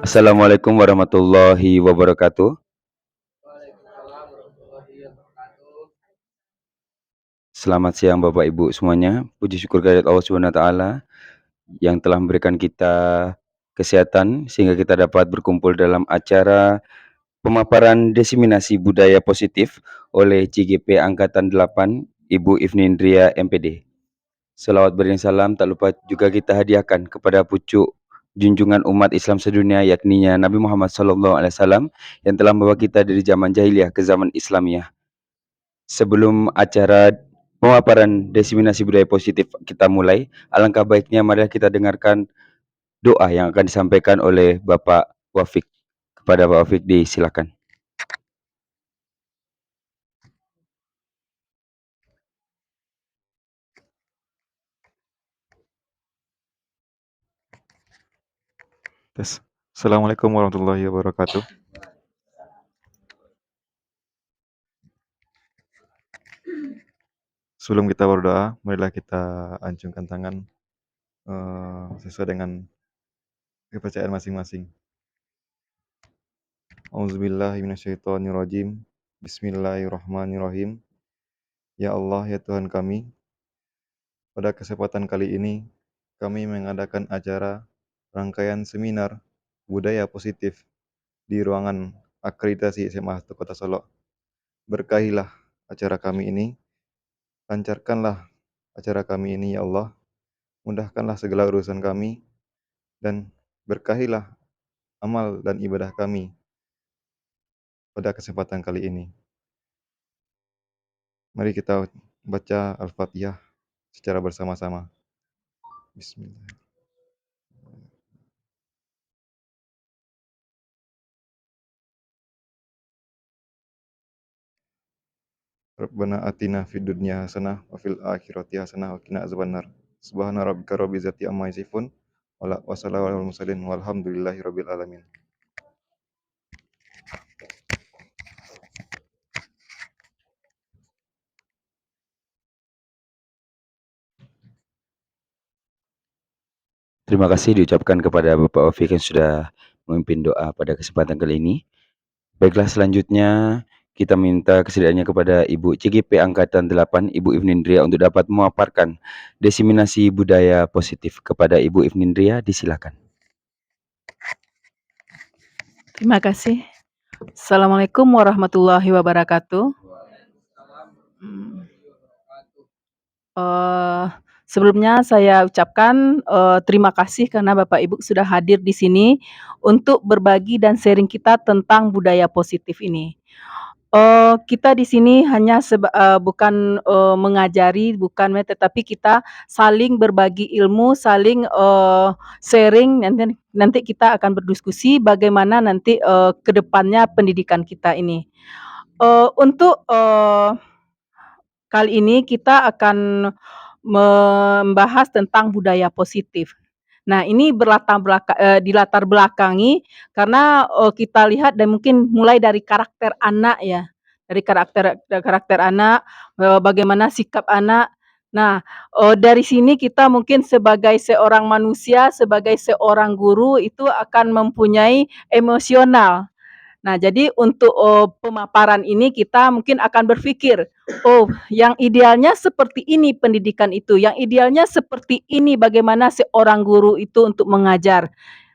Assalamualaikum warahmatullahi wabarakatuh. Selamat siang Bapak Ibu semuanya. Puji syukur kehadirat Allah Subhanahu wa taala yang telah memberikan kita kesehatan sehingga kita dapat berkumpul dalam acara pemaparan diseminasi budaya positif oleh CGP Angkatan 8 Ibu Ifnindria MPD. Selawat beriring salam tak lupa juga kita hadiahkan kepada pucuk junjungan umat Islam sedunia yakninya Nabi Muhammad SAW yang telah membawa kita dari zaman jahiliyah ke zaman Islamiyah. Sebelum acara pemaparan diseminasi budaya positif kita mulai, alangkah baiknya mari kita dengarkan doa yang akan disampaikan oleh Bapak Wafik. Kepada Bapak Wafik disilakan. Assalamualaikum warahmatullahi wabarakatuh. Sebelum kita berdoa, marilah kita acungkan tangan sesuai dengan kepercayaan masing-masing. Auzubillahi minasyaitonirrajim. Bismillahirrahmanirrahim. Ya Allah, ya Tuhan kami, pada kesempatan kali ini kami mengadakan acara rangkaian seminar budaya positif di ruangan akreditasi SMA 1 Kota Solo. Berkahilah acara kami ini, lancarkanlah acara kami ini ya Allah, mudahkanlah segala urusan kami, dan berkahilah amal dan ibadah kami pada kesempatan kali ini. Mari kita baca Al-Fatihah secara bersama-sama. Bismillah. Rabbana atina fid dunya hasanah wa fil akhirati hasanah wa qina azabannar. Subhana rabbika rabbil izzati amma yasifun wa salamun alal mursalin walhamdulillahi rabbil alamin. Terima kasih diucapkan kepada Bapak Wafik yang sudah memimpin doa pada kesempatan kali ini. Baiklah, selanjutnya kita minta kesediaannya kepada Ibu CGP Angkatan 8, Ibu Ifnindria untuk dapat memaparkan diseminasi budaya positif. Kepada Ibu Ifnindria, disilakan. Terima kasih. Assalamualaikum warahmatullahi wabarakatuh. Sebelumnya saya ucapkan terima kasih karena Bapak Ibu sudah hadir di sini untuk berbagi dan sharing kita tentang budaya positif ini. Kita di sini hanya bukan mengajari, bukan, tetapi kita saling berbagi ilmu, saling sharing. Nanti kita akan berdiskusi bagaimana nanti ke depannya pendidikan kita ini. Untuk kali ini kita akan membahas tentang budaya positif. Nah, ini dilatar belakangi karena kita lihat dan mungkin mulai dari karakter anak ya, dari karakter anak, bagaimana sikap anak. Nah, dari sini kita mungkin sebagai seorang manusia, sebagai seorang guru itu akan mempunyai emosional. Nah, jadi untuk pemaparan ini kita mungkin akan berpikir, "Oh, yang idealnya seperti ini pendidikan itu, yang idealnya seperti ini bagaimana seorang guru itu untuk mengajar."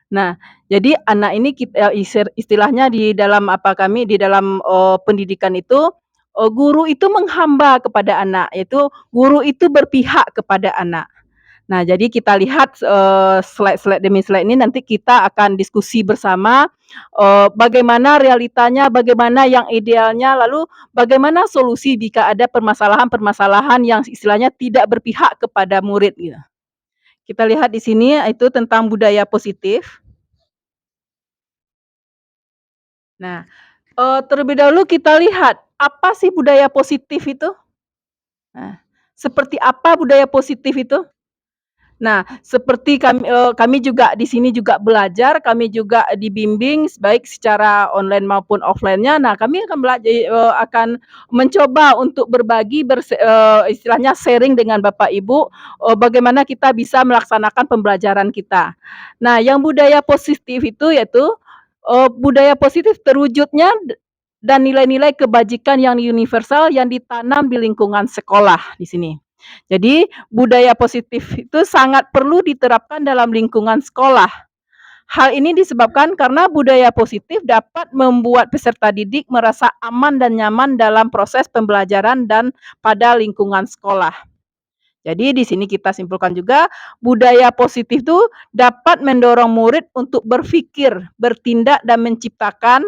Nah, jadi anak ini istilahnya di dalam di dalam pendidikan itu, guru itu menghamba kepada anak, yaitu guru itu berpihak kepada anak. Nah, jadi kita lihat slide-slide demi slide ini nanti kita akan diskusi bersama bagaimana realitanya, bagaimana yang idealnya, lalu bagaimana solusi jika ada permasalahan-permasalahan yang istilahnya tidak berpihak kepada murid gitu. Kita lihat di sini itu tentang budaya positif. Nah, terlebih dahulu kita lihat apa sih budaya positif itu? Nah, seperti apa budaya positif itu? Nah, seperti kami juga di sini juga belajar, kami juga dibimbing baik secara online maupun offline-nya. Nah, kami akan mencoba untuk berbagi istilahnya sharing dengan Bapak Ibu, bagaimana kita bisa melaksanakan pembelajaran kita. Nah, yang budaya positif itu yaitu budaya positif terwujudnya dan nilai-nilai kebajikan yang universal yang ditanam di lingkungan sekolah di sini. Jadi budaya positif itu sangat perlu diterapkan dalam lingkungan sekolah. Hal ini disebabkan karena budaya positif dapat membuat peserta didik merasa aman dan nyaman dalam proses pembelajaran dan pada lingkungan sekolah. Jadi di sini kita simpulkan juga budaya positif itu dapat mendorong murid untuk berpikir, bertindak dan menciptakan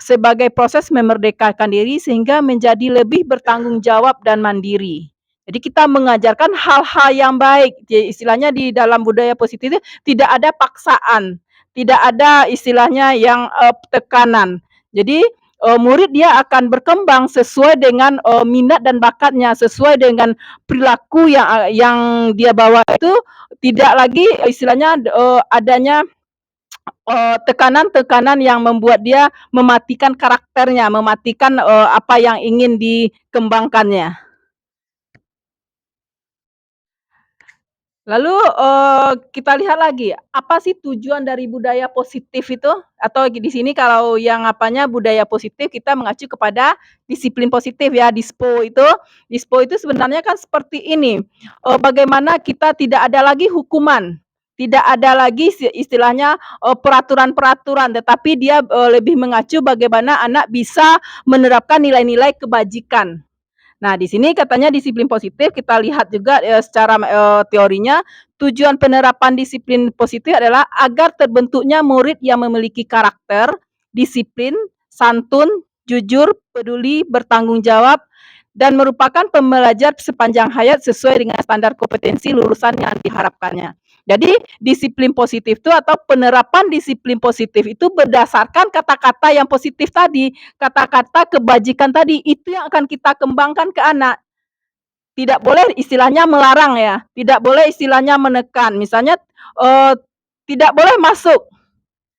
sebagai proses memerdekakan diri sehingga menjadi lebih bertanggung jawab dan mandiri. Jadi kita mengajarkan hal-hal yang baik. Jadi istilahnya di dalam budaya positif itu tidak ada paksaan, tidak ada istilahnya yang tekanan. Jadi murid dia akan berkembang sesuai dengan minat dan bakatnya, sesuai dengan perilaku yang dia bawa itu tidak lagi istilahnya adanya tekanan-tekanan yang membuat dia mematikan karakternya, mematikan apa yang ingin dikembangkannya. Lalu kita lihat lagi, apa sih tujuan dari budaya positif itu? Atau di sini kalau yang apanya budaya positif kita mengacu kepada disiplin positif ya, DISPO itu. DISPO itu sebenarnya kan seperti ini, bagaimana kita tidak ada lagi hukuman, tidak ada lagi istilahnya peraturan-peraturan, tetapi dia lebih mengacu bagaimana anak bisa menerapkan nilai-nilai kebajikan. Nah, di sini katanya disiplin positif, kita lihat juga secara teorinya, tujuan penerapan disiplin positif adalah agar terbentuknya murid yang memiliki karakter, disiplin, santun, jujur, peduli, bertanggung jawab, dan merupakan pembelajar sepanjang hayat sesuai dengan standar kompetensi lulusan yang diharapkannya. Jadi disiplin positif itu atau penerapan disiplin positif itu berdasarkan kata-kata yang positif tadi, kata-kata kebajikan tadi, itu yang akan kita kembangkan ke anak. Tidak boleh istilahnya melarang ya, tidak boleh istilahnya menekan. Misalnya tidak boleh masuk.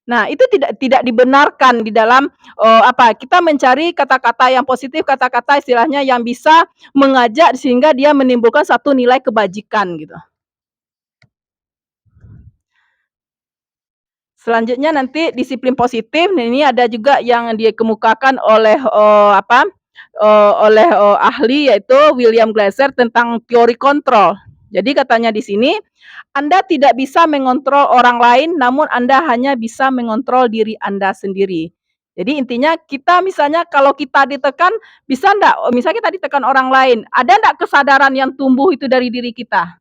Nah, itu tidak dibenarkan di dalam kita mencari kata-kata yang positif, kata-kata istilahnya yang bisa mengajak sehingga dia menimbulkan satu nilai kebajikan gitu. Selanjutnya nanti disiplin positif, nah ini ada juga yang dikemukakan oleh ahli yaitu William Glasser tentang teori kontrol. Jadi katanya di sini, Anda tidak bisa mengontrol orang lain, namun Anda hanya bisa mengontrol diri Anda sendiri. Jadi intinya kita misalnya kalau kita ditekan, bisa enggak, misalnya kita ditekan orang lain, ada enggak kesadaran yang tumbuh itu dari diri kita?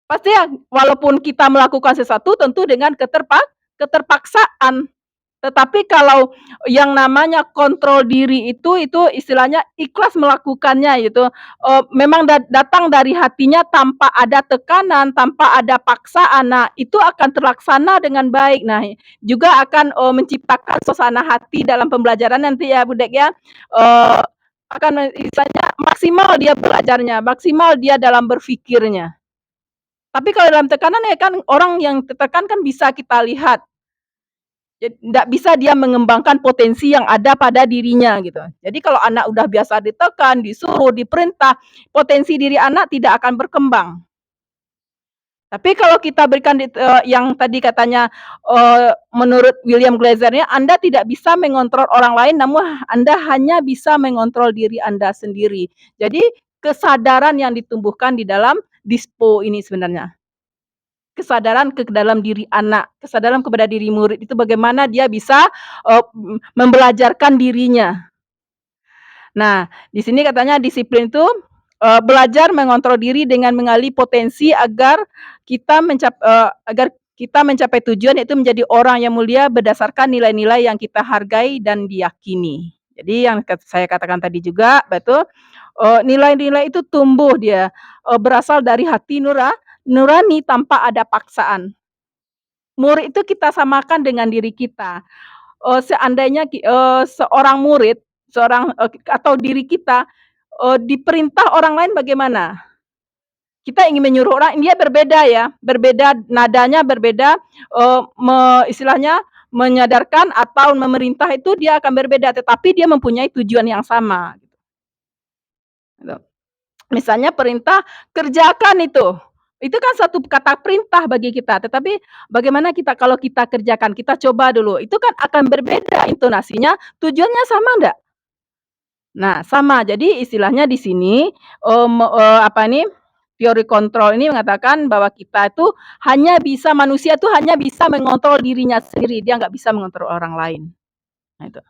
Pasti ya, walaupun kita melakukan sesuatu tentu dengan keterpaksaan. Tetapi kalau yang namanya kontrol diri itu istilahnya ikhlas melakukannya gitu, memang datang dari hatinya tanpa ada tekanan, tanpa ada paksaan. Nah, itu akan terlaksana dengan baik. Nah, juga akan menciptakan suasana hati dalam pembelajaran nanti ya, Bu Dek ya, akan istilahnya maksimal dia belajarnya, maksimal dia dalam berpikirnya. Tapi kalau dalam tekanan ya kan orang yang tertekan kan bisa kita lihat. Nggak bisa dia mengembangkan potensi yang ada pada dirinya gitu. Jadi kalau anak udah biasa ditekan, disuruh, diperintah, potensi diri anak tidak akan berkembang. Tapi kalau kita berikan yang tadi katanya menurut William Glasser-nya, Anda tidak bisa mengontrol orang lain, namun Anda hanya bisa mengontrol diri Anda sendiri. Jadi kesadaran yang ditumbuhkan di dalam DISPO ini sebenarnya. Kesadaran ke dalam diri anak, kesadaran kepada diri murid itu bagaimana dia bisa membelajarkan dirinya. Nah, di sini katanya disiplin itu belajar mengontrol diri dengan mengali potensi agar kita mencapai tujuan, yaitu menjadi orang yang mulia berdasarkan nilai-nilai yang kita hargai dan diyakini. Jadi yang saya katakan tadi juga betul, nilai-nilai itu tumbuh dia berasal dari hati nurani tanpa ada paksaan. Murid itu kita samakan dengan diri kita. Seandainya seorang murid, atau diri kita diperintah orang lain bagaimana? Kita ingin menyuruh orang, dia berbeda ya, berbeda nadanya, berbeda istilahnya menyadarkan atau memerintah itu dia akan berbeda, tetapi dia mempunyai tujuan yang sama. Gitu. Misalnya perintah, kerjakan itu. Itu kan satu kata perintah bagi kita, tetapi bagaimana kita kalau kita kerjakan, kita coba dulu, itu kan akan berbeda intonasinya, tujuannya sama ndak? Nah, sama. Jadi istilahnya di sini, apa nih, teori kontrol ini mengatakan bahwa kita itu manusia itu hanya bisa mengontrol dirinya sendiri, dia nggak bisa mengontrol orang lain. Nah itu.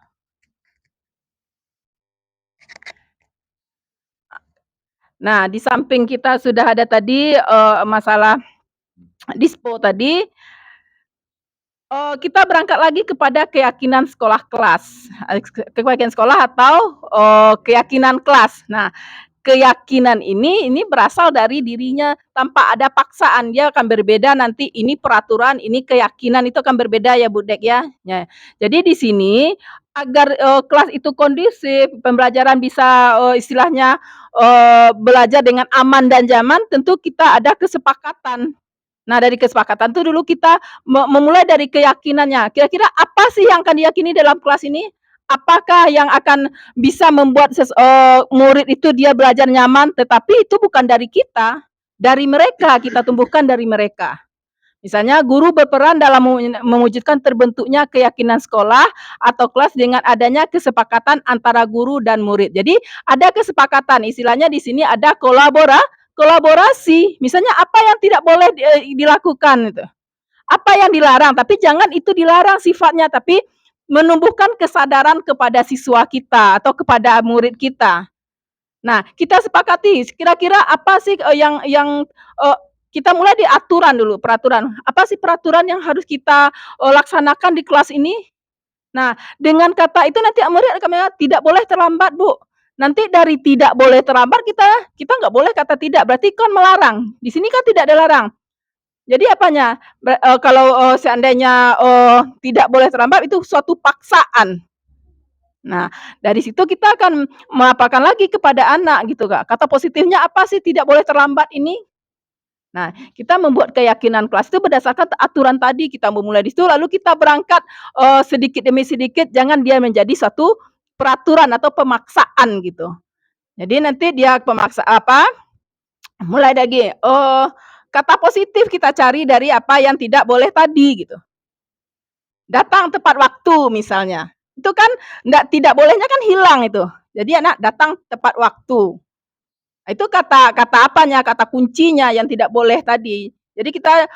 Nah, di samping kita sudah ada tadi, masalah dispo tadi, kita berangkat lagi kepada keyakinan sekolah kelas, keyakinan sekolah atau, keyakinan kelas. Nah, keyakinan ini berasal dari dirinya tanpa ada paksaan, dia akan berbeda nanti ini peraturan, ini keyakinan, itu akan berbeda ya, Bu Dek, ya. Ya, jadi di sini agar, kelas itu kondusif, pembelajaran bisa, istilahnya, belajar dengan aman dan nyaman, tentu kita ada kesepakatan. Nah, dari kesepakatan tuh dulu kita memulai dari keyakinannya, kira-kira apa sih yang akan diyakini dalam kelas ini? Apakah yang akan bisa membuat murid itu dia belajar nyaman, tetapi itu bukan dari kita, dari mereka, kita tumbuhkan dari mereka. Misalnya guru berperan dalam mewujudkan terbentuknya keyakinan sekolah atau kelas dengan adanya kesepakatan antara guru dan murid. Jadi ada kesepakatan, istilahnya di sini ada kolaborasi. Misalnya apa yang tidak boleh dilakukan itu, apa yang dilarang, tapi jangan itu dilarang sifatnya, tapi menumbuhkan kesadaran kepada siswa kita atau kepada murid kita. Nah, kita sepakati kira-kira apa sih, kita mulai di aturan dulu, peraturan. Apa sih peraturan yang harus kita, laksanakan di kelas ini? Nah, dengan kata itu nanti murid akan bilang, "Tidak boleh terlambat, Bu." Nanti dari tidak boleh terlambat kita nggak boleh kata tidak, berarti kan melarang. Di sini kan tidak dilarang. Jadi apanya, kalau, seandainya, tidak boleh terlambat itu suatu paksaan. Nah, dari situ kita akan memaparkan lagi kepada anak gitu, Kak. Kata positifnya apa sih tidak boleh terlambat ini? Nah, kita membuat keyakinan kelas itu berdasarkan aturan tadi, kita memulai di situ lalu kita berangkat, sedikit demi sedikit, jangan dia menjadi satu peraturan atau pemaksaan gitu. Jadi nanti dia mulai dari, kata positif kita cari dari apa yang tidak boleh tadi gitu. Datang tepat waktu misalnya, itu kan tidak bolehnya kan hilang itu. Jadi anak datang tepat waktu. Itu kata kata apanya, kata kuncinya yang tidak boleh tadi. Jadi kita,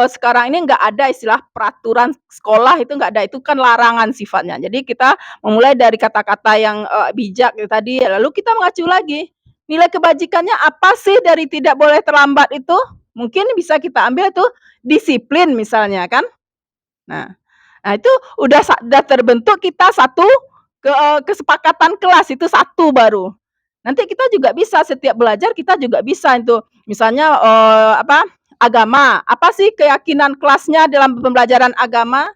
sekarang ini nggak ada istilah peraturan sekolah itu nggak ada, itu kan larangan sifatnya. Jadi kita memulai dari kata-kata yang, bijak tadi, lalu kita mengacu lagi, nilai kebajikannya apa sih dari tidak boleh terlambat itu? Mungkin bisa kita ambil tuh disiplin misalnya kan. Nah nah itu udah terbentuk kita satu kesepakatan kelas, itu satu baru. Nanti kita juga bisa setiap belajar kita juga bisa itu, misalnya, agama, apa sih keyakinan kelasnya dalam pembelajaran agama?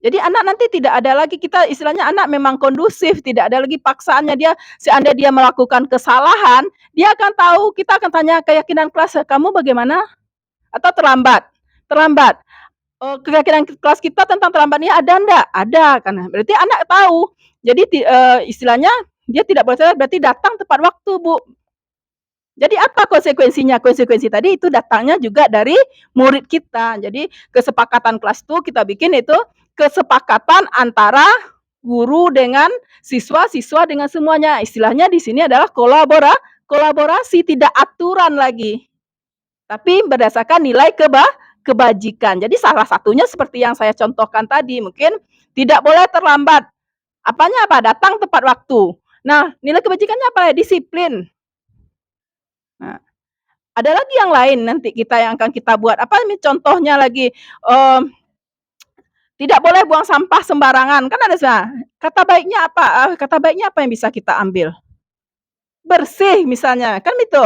Jadi anak nanti tidak ada lagi kita istilahnya anak memang kondusif, tidak ada lagi paksaannya dia seandainya dia melakukan kesalahan, dia akan tahu, kita akan tanya keyakinan kelas, "Kamu bagaimana?" Atau terlambat? Terlambat. Keyakinan kelas kita tentang terlambat ini ada ndak? Ada kan, berarti anak tahu. Jadi istilahnya dia tidak boleh telat, berarti datang tepat waktu, Bu. Jadi apa konsekuensinya? Konsekuensi tadi itu datangnya juga dari murid kita. Jadi kesepakatan kelas itu kita bikin itu kesepakatan antara guru dengan siswa, siswa dengan semuanya. Istilahnya di sini adalah kolaborasi, tidak aturan lagi, tapi berdasarkan nilai kebajikan. Jadi salah satunya seperti yang saya contohkan tadi, mungkin tidak boleh terlambat. Apanya apa? Datang tepat waktu. Nah, nilai kebajikannya apa? Disiplin. Nah, ada lagi yang lain nanti yang akan kita buat. Apa ini contohnya lagi, tidak boleh buang sampah sembarangan, kan ada kata baiknya apa? Kata baiknya apa yang bisa kita ambil? Bersih misalnya, kan itu.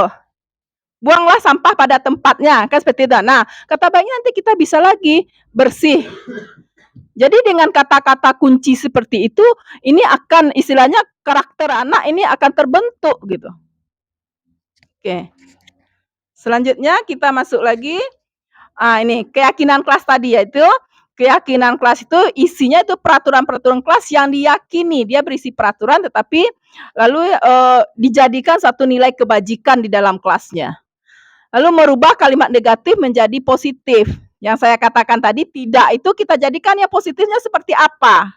Buanglah sampah pada tempatnya, kan seperti itu. Nah, kata baiknya nanti kita bisa lagi bersih. Jadi dengan kata-kata kunci seperti itu, ini akan istilahnya karakter anak ini akan terbentuk gitu. Oke. Selanjutnya kita masuk lagi, ini keyakinan kelas tadi, yaitu keyakinan kelas itu isinya itu peraturan-peraturan kelas yang diyakini, dia berisi peraturan tetapi lalu, dijadikan satu nilai kebajikan di dalam kelasnya. Lalu merubah kalimat negatif menjadi positif. Yang saya katakan tadi, tidak itu kita jadikan yang positifnya seperti apa?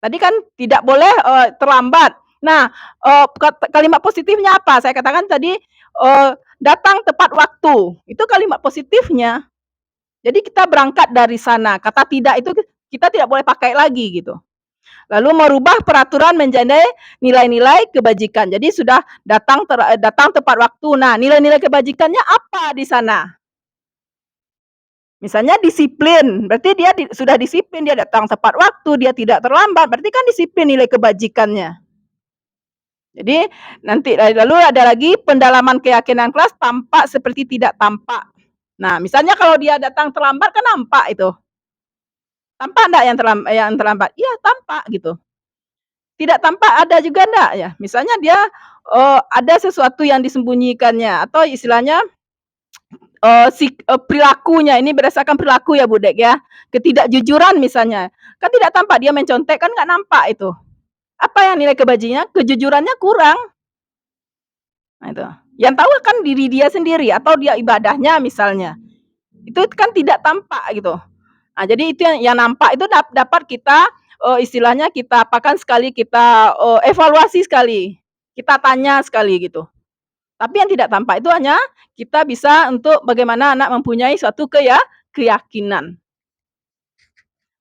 Tadi kan tidak boleh, terlambat. Nah, kalimat positifnya apa? Saya katakan tadi, datang tepat waktu, itu kalimat positifnya. Jadi kita berangkat dari sana, kata tidak itu kita tidak boleh pakai lagi gitu. Lalu merubah peraturan menjadi nilai-nilai kebajikan. Jadi sudah datang tepat waktu. Nah, nilai-nilai kebajikannya apa di sana? Misalnya disiplin, berarti dia sudah disiplin, dia datang tepat waktu, dia tidak terlambat, berarti kan disiplin nilai kebajikannya. Jadi nanti lalu ada lagi pendalaman keyakinan kelas tampak seperti tidak tampak. Nah, misalnya kalau dia datang terlambat kan nampak itu. Tampak enggak yang terlambat? Iya, tampak gitu. Tidak tampak ada juga enggak ya? Misalnya dia, ada sesuatu yang disembunyikannya atau istilahnya, perilakunya ini berdasarkan perilaku ya, Bu Dek, ya. Ketidakjujuran misalnya, kan tidak tampak dia mencontek kan nggak nampak itu. Apa yang nilai kejujurannya kurang. Nah itu, yang tahu kan diri dia sendiri atau dia ibadahnya misalnya. Itu kan tidak tampak gitu. Nah, jadi itu yang nampak itu dapat kita, istilahnya kita apakan sekali, kita, evaluasi sekali, kita tanya sekali gitu. Tapi yang tidak tampak itu hanya kita bisa untuk bagaimana anak mempunyai suatu keyakinan.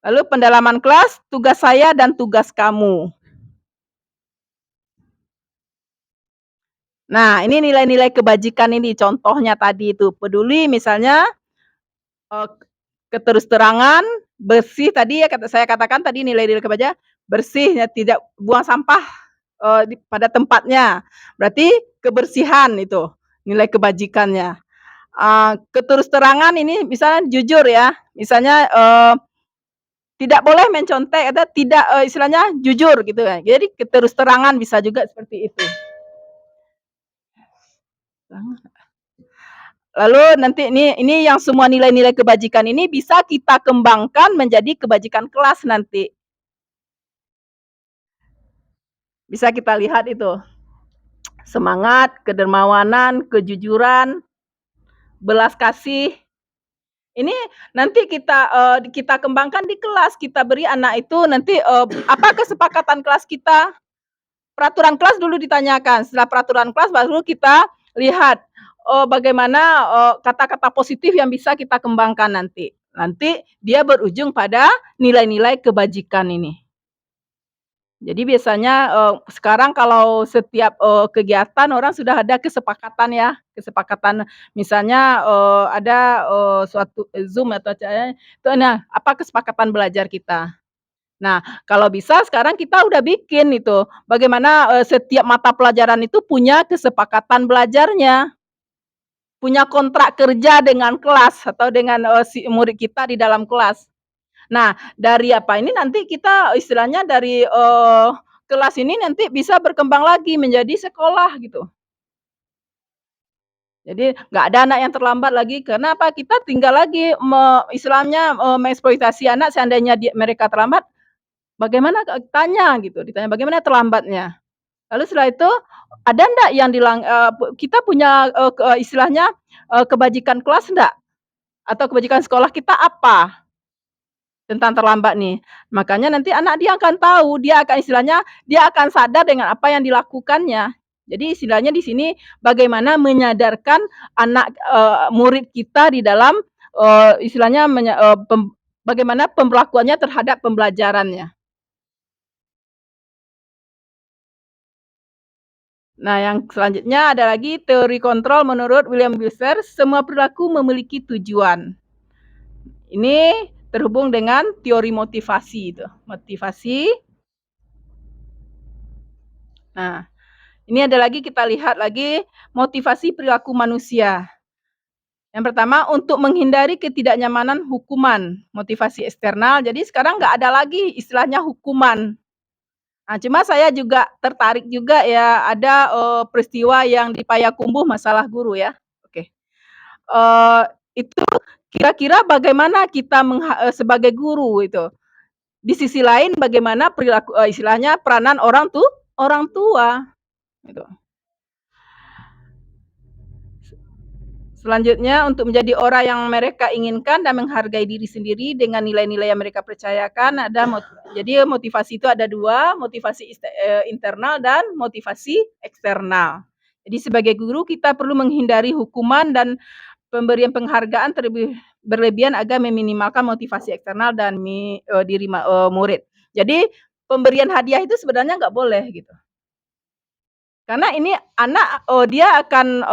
Lalu pendalaman kelas, tugas saya dan tugas kamu. Nah, ini nilai-nilai kebajikan ini contohnya tadi itu, peduli misalnya, keterus-terangan, bersih tadi ya saya katakan tadi nilai-nilai kebajikan, bersih ya tidak buang sampah, pada tempatnya. Berarti kebersihan itu nilai kebajikannya. Keterus-terangan ini misalnya jujur ya, misalnya, tidak boleh mencontek atau tidak, istilahnya jujur gitu ya. Jadi keterus-terangan bisa juga seperti itu. Lalu nanti ini yang semua nilai-nilai kebajikan ini bisa kita kembangkan menjadi kebajikan kelas nanti. Bisa kita lihat itu. Semangat, kedermawanan, kejujuran, belas kasih. Ini nanti kita kembangkan di kelas, kita beri anak itu nanti, apa kesepakatan kelas kita. Peraturan kelas dulu ditanyakan, setelah peraturan kelas baru kita lihat, bagaimana, kata-kata positif yang bisa kita kembangkan nanti. Nanti dia berujung pada nilai-nilai kebajikan ini. Jadi biasanya, sekarang kalau setiap, kegiatan orang sudah ada kesepakatan ya, kesepakatan misalnya, ada, suatu Zoom atau itu nah, apa kesepakatan belajar kita. Nah, kalau bisa sekarang kita udah bikin itu, bagaimana, setiap mata pelajaran itu punya kesepakatan belajarnya, punya kontrak kerja dengan kelas atau dengan, si murid kita di dalam kelas. Nah, dari apa ini nanti kita istilahnya dari, kelas ini nanti bisa berkembang lagi menjadi sekolah gitu. Jadi nggak ada anak yang terlambat lagi karena apa, kita tinggal lagi istilahnya, mengeksploitasi anak seandainya mereka terlambat, bagaimana tanya gitu, ditanya, "Bagaimana terlambatnya?" Lalu setelah itu, ada ndak yang kita punya, istilahnya, kebajikan kelas ndak? Atau kebajikan sekolah kita apa? Tentang terlambat nih. Makanya nanti anak dia akan tahu, dia akan istilahnya, dia akan sadar dengan apa yang dilakukannya. Jadi istilahnya di sini bagaimana menyadarkan anak, murid kita di dalam, istilahnya bagaimana pemberlakuannya terhadap pembelajarannya. Nah, yang selanjutnya ada lagi teori kontrol menurut William Glasser, semua perilaku memiliki tujuan. Ini terhubung dengan teori motivasi itu, motivasi. Nah, ini ada lagi kita lihat lagi motivasi perilaku manusia. Yang pertama untuk menghindari ketidaknyamanan hukuman, motivasi eksternal. Jadi sekarang nggak ada lagi istilahnya hukuman. Nah, cuma saya juga tertarik juga ya ada, peristiwa yang di Payakumbuh masalah guru ya. Oke. Itu kira-kira bagaimana kita sebagai guru itu. Di sisi lain bagaimana perilaku, istilahnya peranan orang tua gitu. Selanjutnya untuk menjadi orang yang mereka inginkan dan menghargai diri sendiri dengan nilai-nilai yang mereka percayakan jadi motivasi itu ada 2, motivasi internal dan motivasi eksternal. Jadi sebagai guru kita perlu menghindari hukuman dan pemberian penghargaan berlebihan agar meminimalkan motivasi eksternal dan murid. Jadi pemberian hadiah itu sebenarnya nggak boleh gitu. Karena ini anak, dia akan,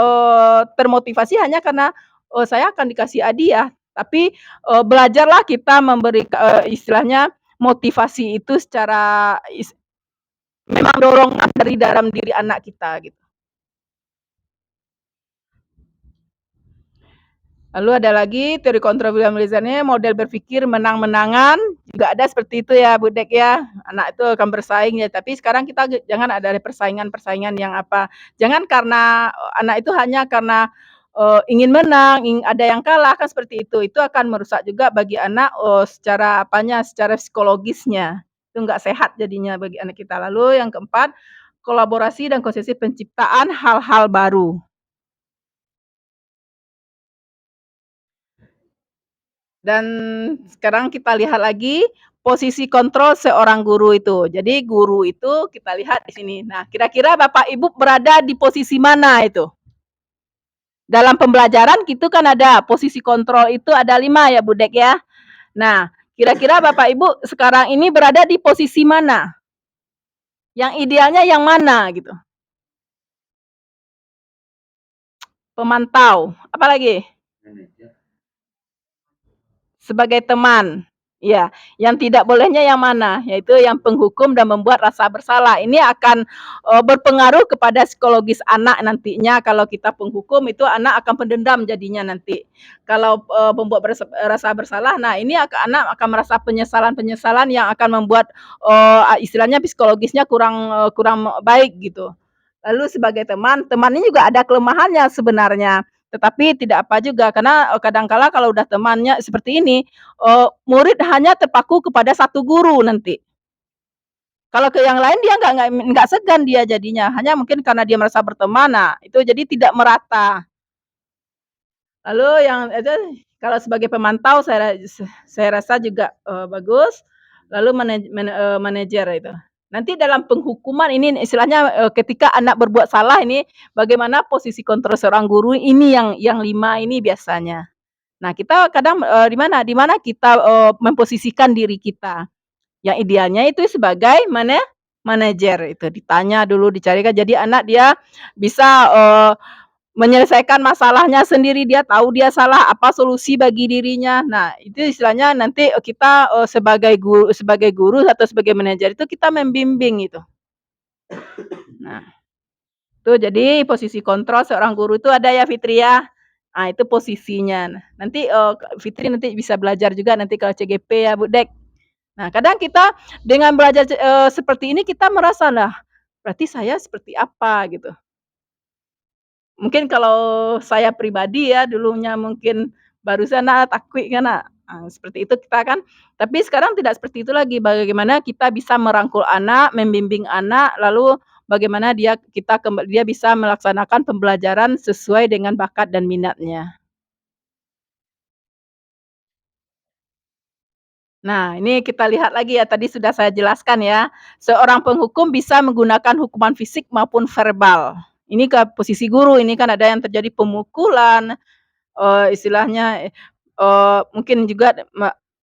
termotivasi hanya karena, saya akan dikasih hadiah, tapi, belajarlah kita memberi istilahnya motivasi itu secara memang dorongan dari dalam diri anak kita gitu. Lalu ada lagi teori kontrol William Lazarnya model berpikir menang-menangan, juga ada seperti itu ya Bu Dek ya, anak itu akan bersaing ya, tapi sekarang kita jangan ada persaingan-persaingan yang apa, jangan karena, anak itu hanya karena, ingin menang, ada yang kalah, kan seperti itu akan merusak juga bagi anak, secara apanya, secara psikologisnya, itu nggak sehat jadinya bagi anak kita. Lalu yang keempat, kolaborasi dan konsesi penciptaan hal-hal baru. Dan sekarang kita lihat lagi posisi kontrol seorang guru itu. Jadi guru itu kita lihat di sini. Nah, kira-kira Bapak Ibu berada di posisi mana itu? Dalam pembelajaran gitu kan ada posisi kontrol itu ada 5 ya Bu Dek ya. Nah, kira-kira Bapak Ibu sekarang ini berada di posisi mana? Yang idealnya yang mana gitu? Pemantau, apalagi? Sebagai teman, iya. Yang tidak bolehnya yang mana? Yaitu yang penghukum dan membuat rasa bersalah. Ini akan, berpengaruh kepada psikologis anak nantinya kalau kita penghukum itu anak akan pendendam jadinya nanti. Kalau, membuat rasa bersalah, nah ini anak akan merasa penyesalan-penyesalan yang akan membuat, istilahnya psikologisnya kurang baik gitu. Lalu sebagai teman, teman ini juga ada kelemahannya sebenarnya. Tetapi tidak apa juga karena, kadang kala kalau udah temannya seperti ini, murid hanya terpaku kepada satu guru nanti. Kalau ke yang lain dia nggak segan dia jadinya, hanya mungkin karena dia merasa berteman, nah itu jadi tidak merata. Lalu yang itu kalau sebagai pemantau saya rasa juga, bagus, lalu manajer itu. Nanti dalam penghukuman ini istilahnya, ketika anak berbuat salah ini bagaimana posisi kontrol seorang guru ini yang 5 ini biasanya. Nah kita kadang, di mana kita, memposisikan diri kita. Yang idealnya itu sebagai manajer itu, ditanya dulu, dicarikan jadi anak dia bisa, menyelesaikan masalahnya sendiri, dia tahu dia salah, apa solusi bagi dirinya. Nah, itu istilahnya nanti, kita, sebagai guru atau sebagai manajer itu kita membimbing itu. Nah, itu jadi posisi kontrol seorang guru itu ada ya Fitri ya. Nah, itu posisinya. Nah, nanti, Fitri nanti bisa belajar juga nanti kalau CGP ya Bu Dek. Nah, kadang kita dengan belajar seperti ini kita merasa, "Nah, berarti saya seperti apa?" Gitu. Mungkin kalau saya pribadi ya dulunya mungkin barusan takwi kan, seperti itu kita kan, tapi sekarang tidak seperti itu lagi. Bagaimana kita bisa merangkul anak, membimbing anak, lalu bagaimana dia bisa melaksanakan pembelajaran sesuai dengan bakat dan minatnya. Nah, ini kita lihat lagi ya, tadi sudah saya jelaskan ya. Seorang penghukum bisa menggunakan hukuman fisik maupun verbal. Ini ke posisi guru, ini kan ada yang terjadi pemukulan, istilahnya, mungkin juga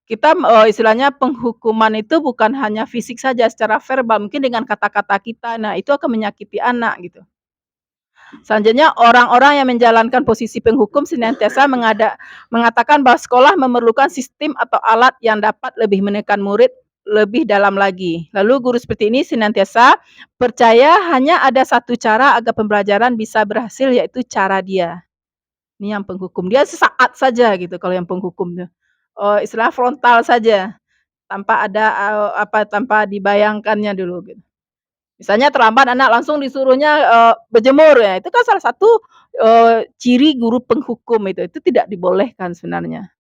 kita, istilahnya penghukuman itu bukan hanya fisik saja, secara verbal, mungkin dengan kata-kata kita. Nah, itu akan menyakiti anak gitu. Selanjutnya, orang-orang yang menjalankan posisi penghukum senantiasa mengatakan bahwa sekolah memerlukan sistem atau alat yang dapat lebih menekan murid lebih dalam lagi. Lalu guru seperti ini senantiasa percaya hanya ada satu cara agar pembelajaran bisa berhasil, yaitu cara dia. Ini yang penghukum, dia sesaat saja gitu kalau yang penghukum tuh, istilah frontal saja, tanpa ada, tanpa dibayangkannya dulu gitu. Misalnya terlambat anak langsung disuruhnya, berjemur, ya itu kan salah satu, ciri guru penghukum itu tidak dibolehkan sebenarnya.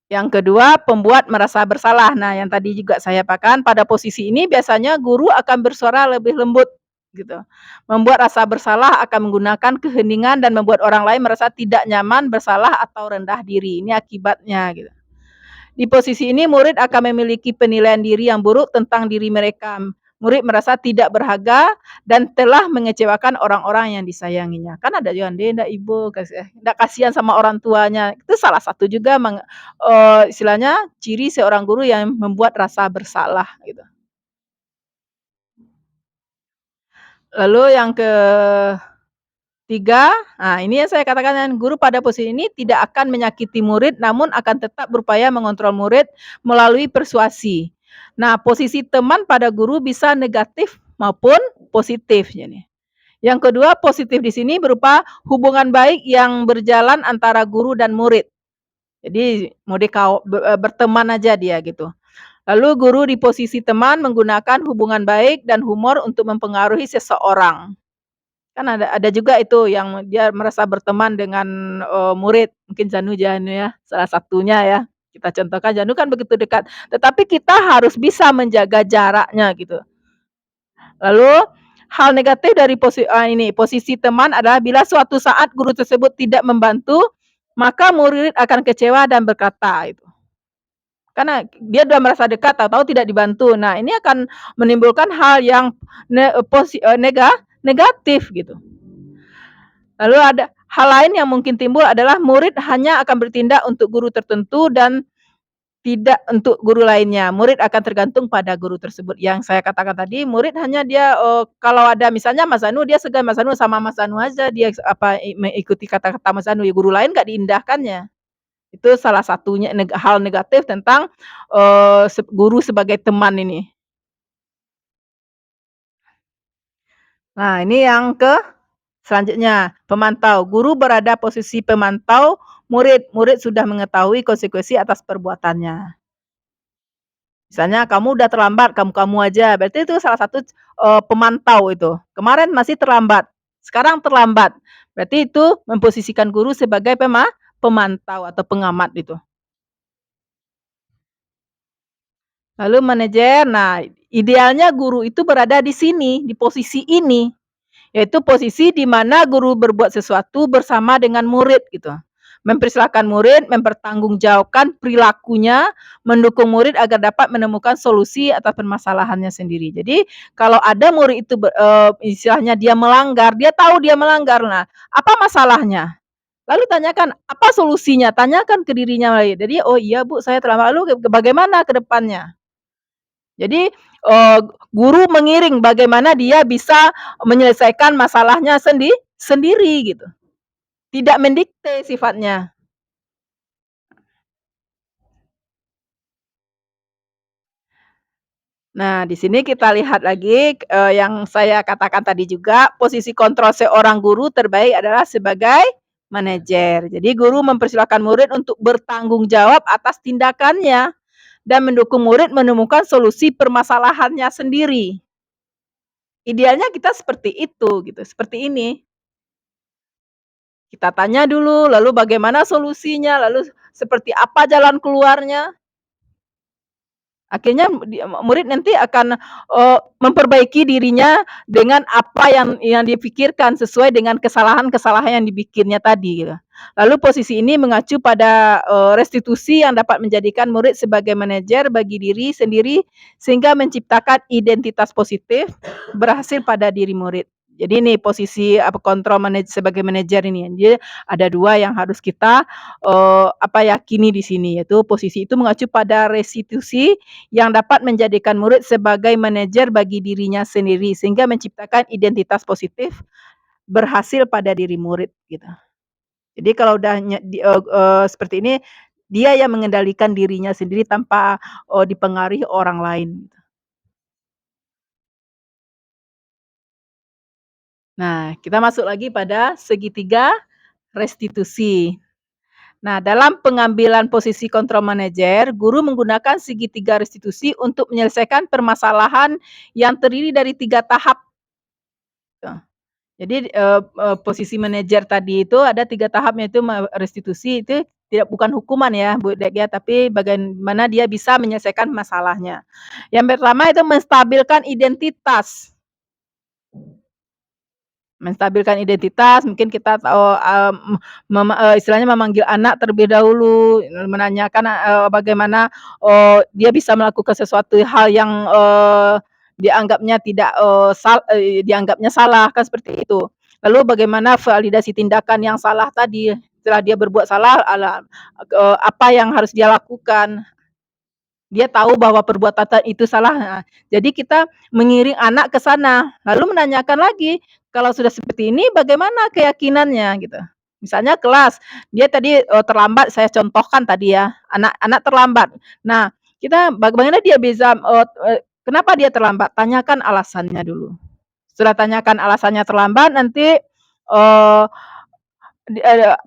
Yang kedua, pembuat merasa bersalah. Nah, yang tadi juga saya katakan pada posisi ini biasanya guru akan bersuara lebih lembut gitu. Membuat rasa bersalah akan menggunakan keheningan dan membuat orang lain merasa tidak nyaman, bersalah, atau rendah diri. Ini akibatnya gitu. Di posisi ini murid akan memiliki penilaian diri yang buruk tentang diri mereka. Murid merasa tidak berharga dan telah mengecewakan orang-orang yang disayanginya. Kan ada juga dia ndak ibu ndak kasihan sama orang tuanya. Itu salah satu juga istilahnya ciri seorang guru yang membuat rasa bersalah gitu. Lalu yang ketiga, nah ini yang saya katakan kan, guru pada posisi ini tidak akan menyakiti murid, namun akan tetap berupaya mengontrol murid melalui persuasi. Nah, posisi teman pada guru bisa negatif maupun positif jadi. Yang kedua, positif di sini berupa hubungan baik yang berjalan antara guru dan murid. Jadi berteman aja dia gitu. Lalu guru di posisi teman menggunakan hubungan baik dan humor untuk mempengaruhi seseorang. Kan ada juga itu yang dia merasa berteman dengan, murid, mungkin Janu ya, salah satunya ya. Kita contohkan Janu kan begitu dekat, tetapi kita harus bisa menjaga jaraknya gitu. Lalu hal negatif dari posisi teman adalah bila suatu saat guru tersebut tidak membantu, maka murid akan kecewa dan berkata itu. Karena dia sudah merasa dekat, tahu-tahu tidak dibantu. Nah, ini akan menimbulkan hal yang negatif gitu. Lalu ada hal lain yang mungkin timbul adalah murid hanya akan bertindak untuk guru tertentu dan tidak untuk guru lainnya. Murid akan tergantung pada guru tersebut. Yang saya katakan tadi, murid hanya dia, kalau ada misalnya Mas Anu, dia segan Mas Anu sama Mas Anu aja dia mengikuti kata-kata Mas Anu, ya guru lain nggak diindahkannya. Itu salah satunya hal negatif tentang, guru sebagai teman ini. Nah, ini yang selanjutnya, pemantau. Guru berada posisi pemantau murid. Murid sudah mengetahui konsekuensi atas perbuatannya. Misalnya kamu udah terlambat, kamu-kamu aja, berarti itu salah satu, pemantau itu. Kemarin masih terlambat, sekarang terlambat. Berarti itu memposisikan guru sebagai pemantau atau pengamat itu. Lalu manajer, nah idealnya guru itu berada di sini, di posisi ini. Yaitu posisi di mana guru berbuat sesuatu bersama dengan murid gitu. Mempersilahkan murid mempertanggungjawabkan perilakunya, mendukung murid agar dapat menemukan solusi atas permasalahannya sendiri. Jadi kalau ada murid itu istilahnya dia melanggar, dia tahu dia melanggar. Nah, apa masalahnya? Lalu tanyakan, apa solusinya? Tanyakan ke dirinya lagi. Jadi, "Oh iya Bu, saya terlambat. Lalu bagaimana ke depannya?" Jadi, guru mengiring bagaimana dia bisa menyelesaikan masalahnya sendiri gitu, tidak mendikte sifatnya. Nah, di sini kita lihat lagi, yang saya katakan tadi juga, posisi kontrol seorang guru terbaik adalah sebagai manajer. Jadi guru mempersilahkan murid untuk bertanggung jawab atas tindakannya dan mendukung murid menemukan solusi permasalahannya sendiri. Idealnya kita seperti itu gitu, seperti ini. Kita tanya dulu, lalu bagaimana solusinya, lalu seperti apa jalan keluarnya. Akhirnya murid nanti akan, memperbaiki dirinya dengan apa yang dia pikirkan sesuai dengan kesalahan-kesalahan yang dibikinnya tadi gitu. Lalu posisi ini mengacu pada, restitusi yang dapat menjadikan murid sebagai manajer bagi diri sendiri sehingga menciptakan identitas positif berhasil pada diri murid. Jadi ini posisi kontrol sebagai manajer ini, dia ada 2 yang harus kita, yakini di sini, yaitu posisi itu mengacu pada restitusi yang dapat menjadikan murid sebagai manajer bagi dirinya sendiri, sehingga menciptakan identitas positif berhasil pada diri murid gitu. Jadi kalau udah seperti ini, dia yang mengendalikan dirinya sendiri tanpa, dipengaruhi orang lain. Nah, kita masuk lagi pada segitiga restitusi. Nah, dalam pengambilan posisi kontrol manajer, guru menggunakan segitiga restitusi untuk menyelesaikan permasalahan yang terdiri dari 3 tahap. Jadi, posisi manajer tadi itu ada 3 tahap, yaitu restitusi itu bukan hukuman ya, Bu Dek ya, tapi bagaimana dia bisa menyelesaikan masalahnya. Yang pertama itu menstabilkan identitas. Menstabilkan identitas, mungkin kita istilahnya memanggil anak terlebih dahulu, menanyakan, bagaimana, dia bisa melakukan sesuatu hal yang, dianggapnya tidak, dianggapnya salah, kan seperti itu. Lalu bagaimana validasi tindakan yang salah tadi, setelah dia berbuat salah, apa yang harus dia lakukan. Dia tahu bahwa perbuatan itu salah, heeh. Jadi kita mengiring anak ke sana, lalu menanyakan lagi, kalau sudah seperti ini bagaimana keyakinannya gitu. Misalnya kelas, dia tadi, terlambat saya contohkan tadi ya, anak terlambat. Nah, kita bagaimana dia bisa, kenapa dia terlambat? Tanyakan alasannya dulu. Setelah tanyakan alasannya terlambat nanti,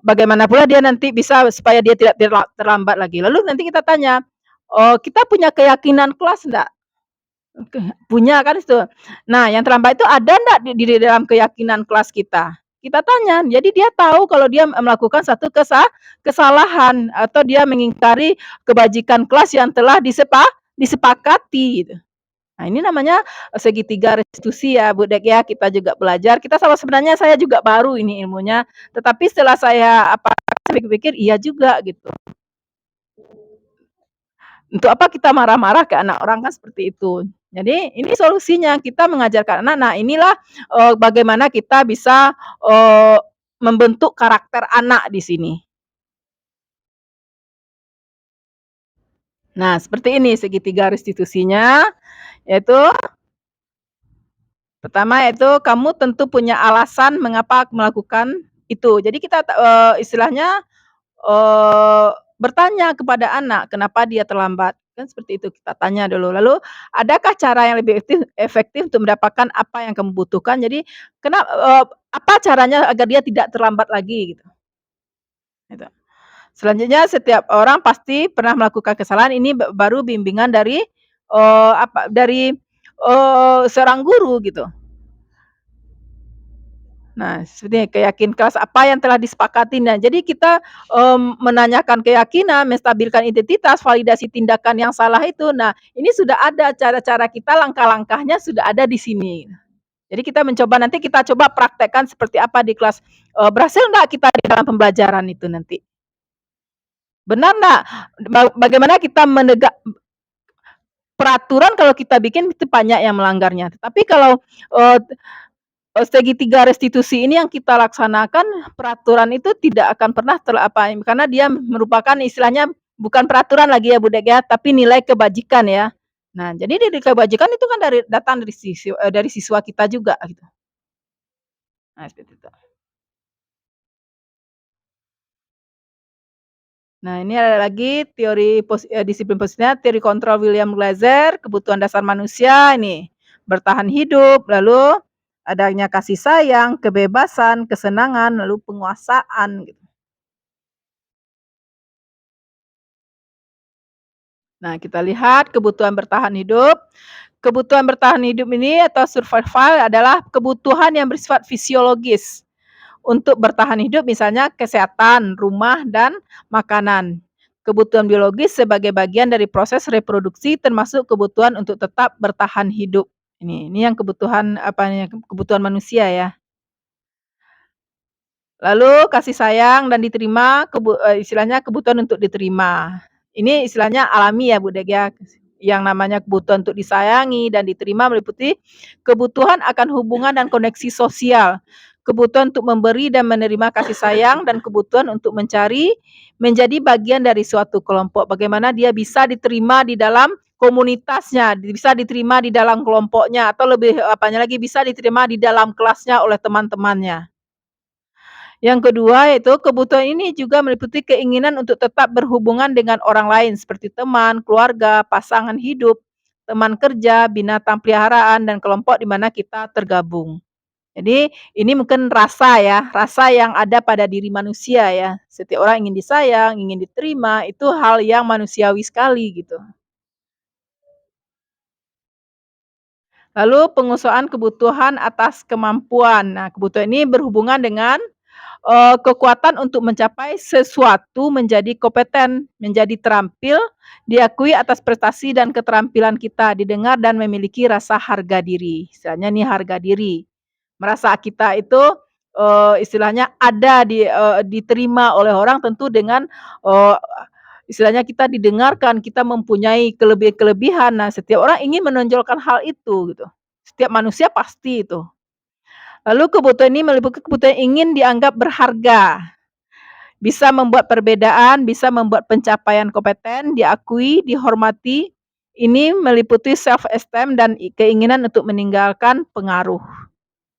bagaimana pula dia nanti bisa supaya dia tidak terlambat lagi. Lalu nanti kita tanya, "Kita punya keyakinan kelas enggak?" Punya kan itu. Nah, yang terlambat itu ada ndak di dalam keyakinan kelas kita? Kita tanya, jadi dia tahu kalau dia melakukan satu kesalahan atau dia mengingkari kebajikan kelas yang telah disepakati gitu. Nah, ini namanya, segitiga restitusi ya, Bu Dek, ya, kita juga belajar, kita sebenarnya saya juga baru ini ilmunya, tetapi setelah saya saya pikir-pikir iya juga gitu. Untuk apa kita marah-marah ke anak orang kan seperti itu. Jadi ini solusinya, kita mengajarkan anak, nah inilah, bagaimana kita bisa, membentuk karakter anak di sini. Nah, seperti ini segitiga restitusinya, yaitu pertama yaitu kamu tentu punya alasan mengapa melakukan itu. Jadi kita istilahnya, bertanya kepada anak, kenapa dia terlambat? Kan seperti itu, kita tanya dulu. Lalu, adakah cara yang lebih efektif untuk mendapatkan apa yang kamu butuhkan? Jadi, apa caranya agar dia tidak terlambat lagi gitu, gitu. Selanjutnya setiap orang pasti pernah melakukan kesalahan, ini baru bimbingan dari, dari, seorang guru gitu. Nah, seperti keyakinan kelas apa yang telah disepakati. Nah, jadi kita, menanyakan keyakinan, menstabilkan identitas, validasi tindakan yang salah itu. Nah, ini sudah ada cara-cara kita, langkah-langkahnya sudah ada di sini. Jadi kita mencoba nanti kita coba praktekkan seperti apa di kelas, berhasil nggak kita di dalam pembelajaran itu nanti? Benar nggak? Bagaimana kita peraturan kalau kita bikin itu banyak yang melanggarnya. Tapi kalau, eee segitiga restitusi ini yang kita laksanakan, peraturan itu tidak akan pernah karena dia merupakan istilahnya bukan peraturan lagi ya, Bu Dek, ya, tapi nilai kebajikan ya. Nah, jadi dari kebajikan itu kan datang dari siswa kita juga gitu. Nah, seperti itu. Nah, ini ada lagi teori disiplin positifnya, teori kontrol William Glaser, kebutuhan dasar manusia ini, bertahan hidup, lalu adanya kasih sayang, kebebasan, kesenangan, lalu penguasaan gitu. Nah, kita lihat kebutuhan bertahan hidup. Kebutuhan bertahan hidup ini atau survival adalah kebutuhan yang bersifat fisiologis untuk bertahan hidup, misalnya kesehatan, rumah, dan makanan. Kebutuhan biologis sebagai bagian dari proses reproduksi termasuk kebutuhan untuk tetap bertahan hidup. Ini yang kebutuhan apa nih, kebutuhan manusia ya. Lalu kasih sayang dan diterima, istilahnya kebutuhan untuk diterima. Ini istilahnya alami ya, Bu Dek, ya. Yang namanya kebutuhan untuk disayangi dan diterima meliputi kebutuhan akan hubungan dan koneksi sosial, kebutuhan untuk memberi dan menerima kasih sayang, dan kebutuhan untuk menjadi bagian dari suatu kelompok. Bagaimana dia bisa diterima di dalam komunitasnya, bisa diterima di dalam kelompoknya, atau lebih apanya lagi, bisa diterima di dalam kelasnya oleh teman-temannya. Yang kedua yaitu kebutuhan ini juga meliputi keinginan untuk tetap berhubungan dengan orang lain seperti teman, keluarga, pasangan hidup, teman kerja, binatang peliharaan, dan kelompok di mana kita tergabung. Jadi ini mungkin rasa ya, rasa yang ada pada diri manusia ya. Setiap orang ingin disayang, ingin diterima, itu hal yang manusiawi sekali gitu. Lalu pengusahaan kebutuhan atas kemampuan. Nah, kebutuhan ini berhubungan dengan kekuatan untuk mencapai sesuatu, menjadi kompeten, menjadi terampil, diakui atas prestasi dan keterampilan kita, didengar dan memiliki rasa harga diri. Istilahnya nih harga diri. merasa kita itu, istilahnya ada diterima oleh orang tentu dengan, eee, istilahnya kita didengarkan, kita mempunyai kelebihan. Nah, setiap orang ingin menonjolkan hal itu gitu. Setiap manusia pasti itu. Lalu kebutuhan ini meliputi kebutuhan ingin dianggap berharga, bisa membuat perbedaan, bisa membuat pencapaian kompeten, diakui, dihormati. Ini meliputi self esteem dan keinginan untuk meninggalkan pengaruh.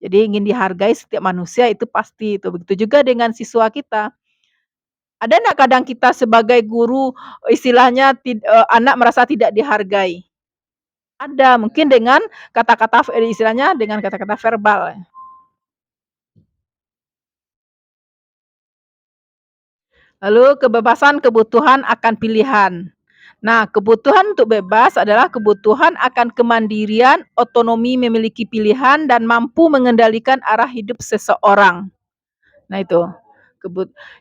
Jadi ingin dihargai setiap manusia itu pasti itu. Begitu juga dengan siswa kita. Ada enggak kadang kita sebagai guru istilahnya anak merasa tidak dihargai? Ada, mungkin dengan kata-kata istilahnya dengan kata-kata verbal. Lalu kebebasan kebutuhan akan pilihan. Nah, kebutuhan untuk bebas adalah kebutuhan akan kemandirian, otonomi memiliki pilihan, dan mampu mengendalikan arah hidup seseorang. Nah itu,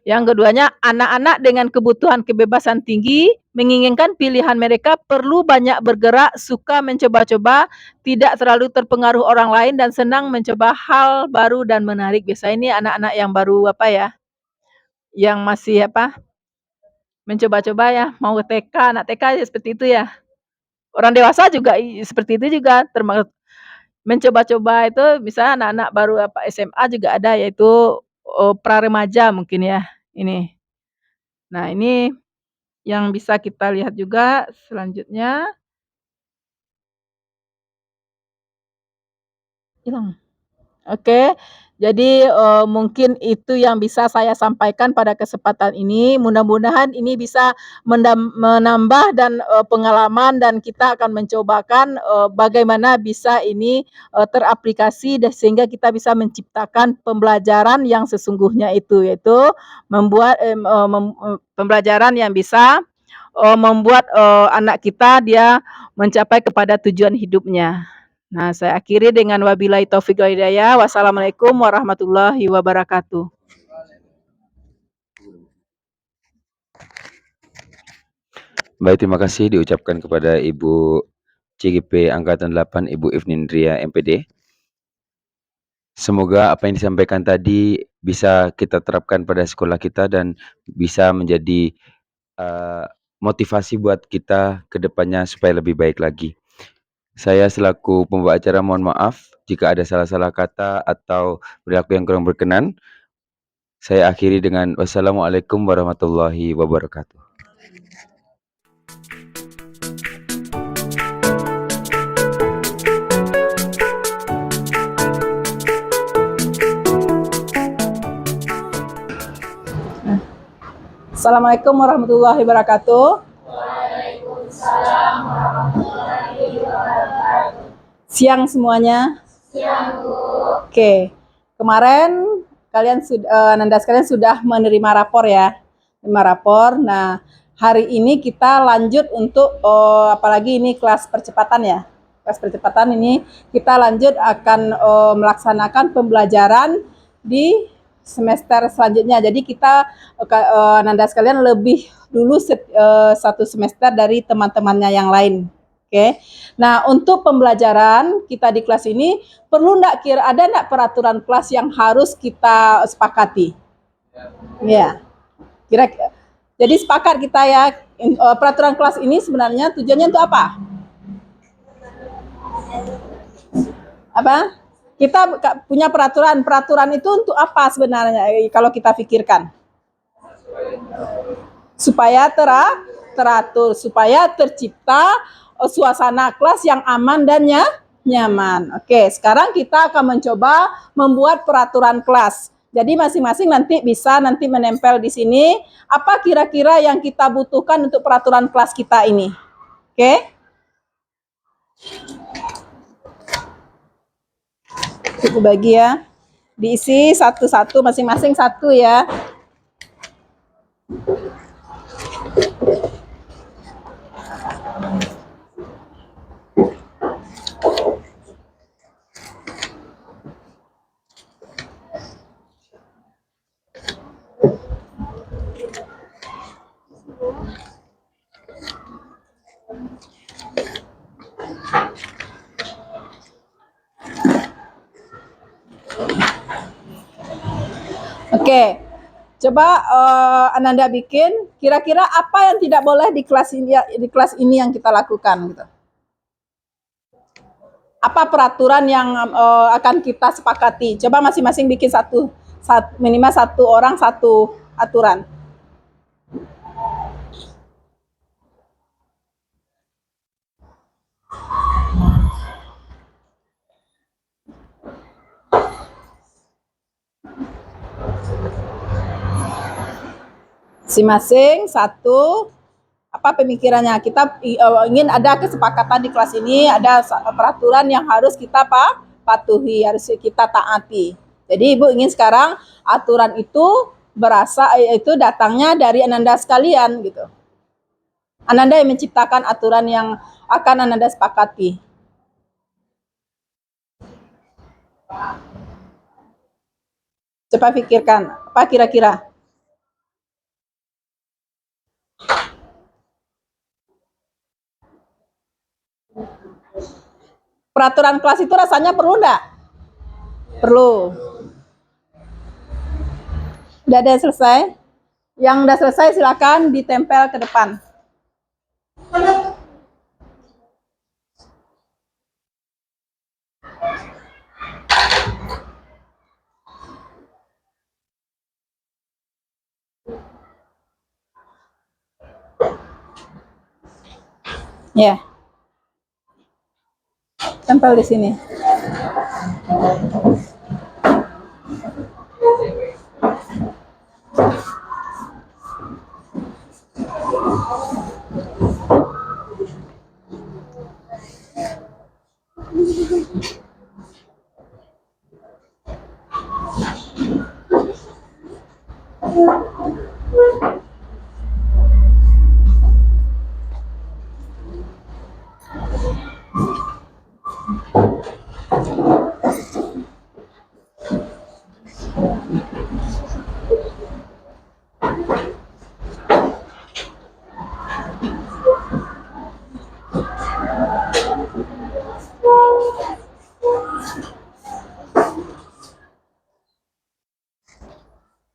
yang keduanya, anak-anak dengan kebutuhan kebebasan tinggi, menginginkan pilihan mereka perlu banyak bergerak, suka mencoba-coba, tidak terlalu terpengaruh orang lain, dan senang mencoba hal baru dan menarik. Biasanya ini anak-anak yang baru yang masih mencoba-coba ya, mau TK, anak TK ya seperti itu ya. Orang dewasa juga seperti itu juga, mencoba-coba itu misalnya anak-anak baru SMA juga ada yaitu, pra remaja mungkin ya, ini. Nah ini yang bisa kita lihat juga selanjutnya hilang. Oke, jadi, mungkin itu yang bisa saya sampaikan pada kesempatan ini. Mudah-mudahan ini bisa menambah dan, pengalaman dan kita akan mencobakan, bagaimana bisa ini, teraplikasi sehingga kita bisa menciptakan pembelajaran yang sesungguhnya itu, yaitu membuat, pembelajaran yang bisa, membuat, anak kita dia mencapai kepada tujuan hidupnya. Nah, saya akhiri dengan wabillahi taufik wal hidayah. Wassalamualaikum warahmatullahi wabarakatuh. Baik, terima kasih diucapkan kepada Ibu CGP Angkatan 8, Ibu Ifnindria MPD. Semoga apa yang disampaikan tadi bisa kita terapkan pada sekolah kita dan bisa menjadi, motivasi buat kita ke depannya supaya lebih baik lagi. Saya selaku pembawa acara mohon maaf jika ada salah-salah kata atau perilaku yang kurang berkenan. Saya akhiri dengan wassalamualaikum warahmatullahi wabarakatuh. Assalamualaikum warahmatullahi wabarakatuh. Siang semuanya. Siang, Bu. Oke. Kemarin kalian Nanda sekalian sudah menerima rapor ya. Menerima rapor. Nah, hari ini kita lanjut untuk apalagi ini kelas percepatan ya. Kelas percepatan ini kita lanjut akan melaksanakan pembelajaran di semester selanjutnya. Jadi kita Nanda sekalian lebih dulu satu semester dari teman-temannya yang lain. Oke. Nah, untuk pembelajaran kita di kelas ini ada enggak peraturan kelas yang harus kita sepakati? Ya. Jadi sepakat kita ya, peraturan kelas ini sebenarnya tujuannya untuk apa? Apa? Kita punya peraturan itu untuk apa sebenarnya kalau kita pikirkan? Supaya teratur, supaya tercipta suasana kelas yang aman dan nyaman. Oke, sekarang kita akan mencoba membuat peraturan kelas. Jadi masing-masing nanti bisa menempel di sini apa kira-kira yang kita butuhkan untuk peraturan kelas kita ini. Oke? Kita bagi ya. Diisi satu-satu, masing-masing satu ya. Oke, coba Ananda bikin kira-kira apa yang tidak boleh di kelas ini yang kita lakukan gitu. Apa peraturan yang akan kita sepakati? Coba masing-masing bikin minimal satu orang satu aturan. Masing-masing satu, apa pemikirannya? Kita ingin ada kesepakatan di kelas ini, ada peraturan yang harus kita patuhi, harus kita taati. Jadi Ibu ingin sekarang aturan itu itu datangnya dari Ananda sekalian gitu. Ananda yang menciptakan aturan yang akan Ananda sepakati. Coba pikirkan, apa kira-kira? Peraturan kelas itu rasanya perlu enggak? Perlu. Udah ada selesai? Yang udah selesai silakan ditempel ke depan. Ya. Tempel di sini.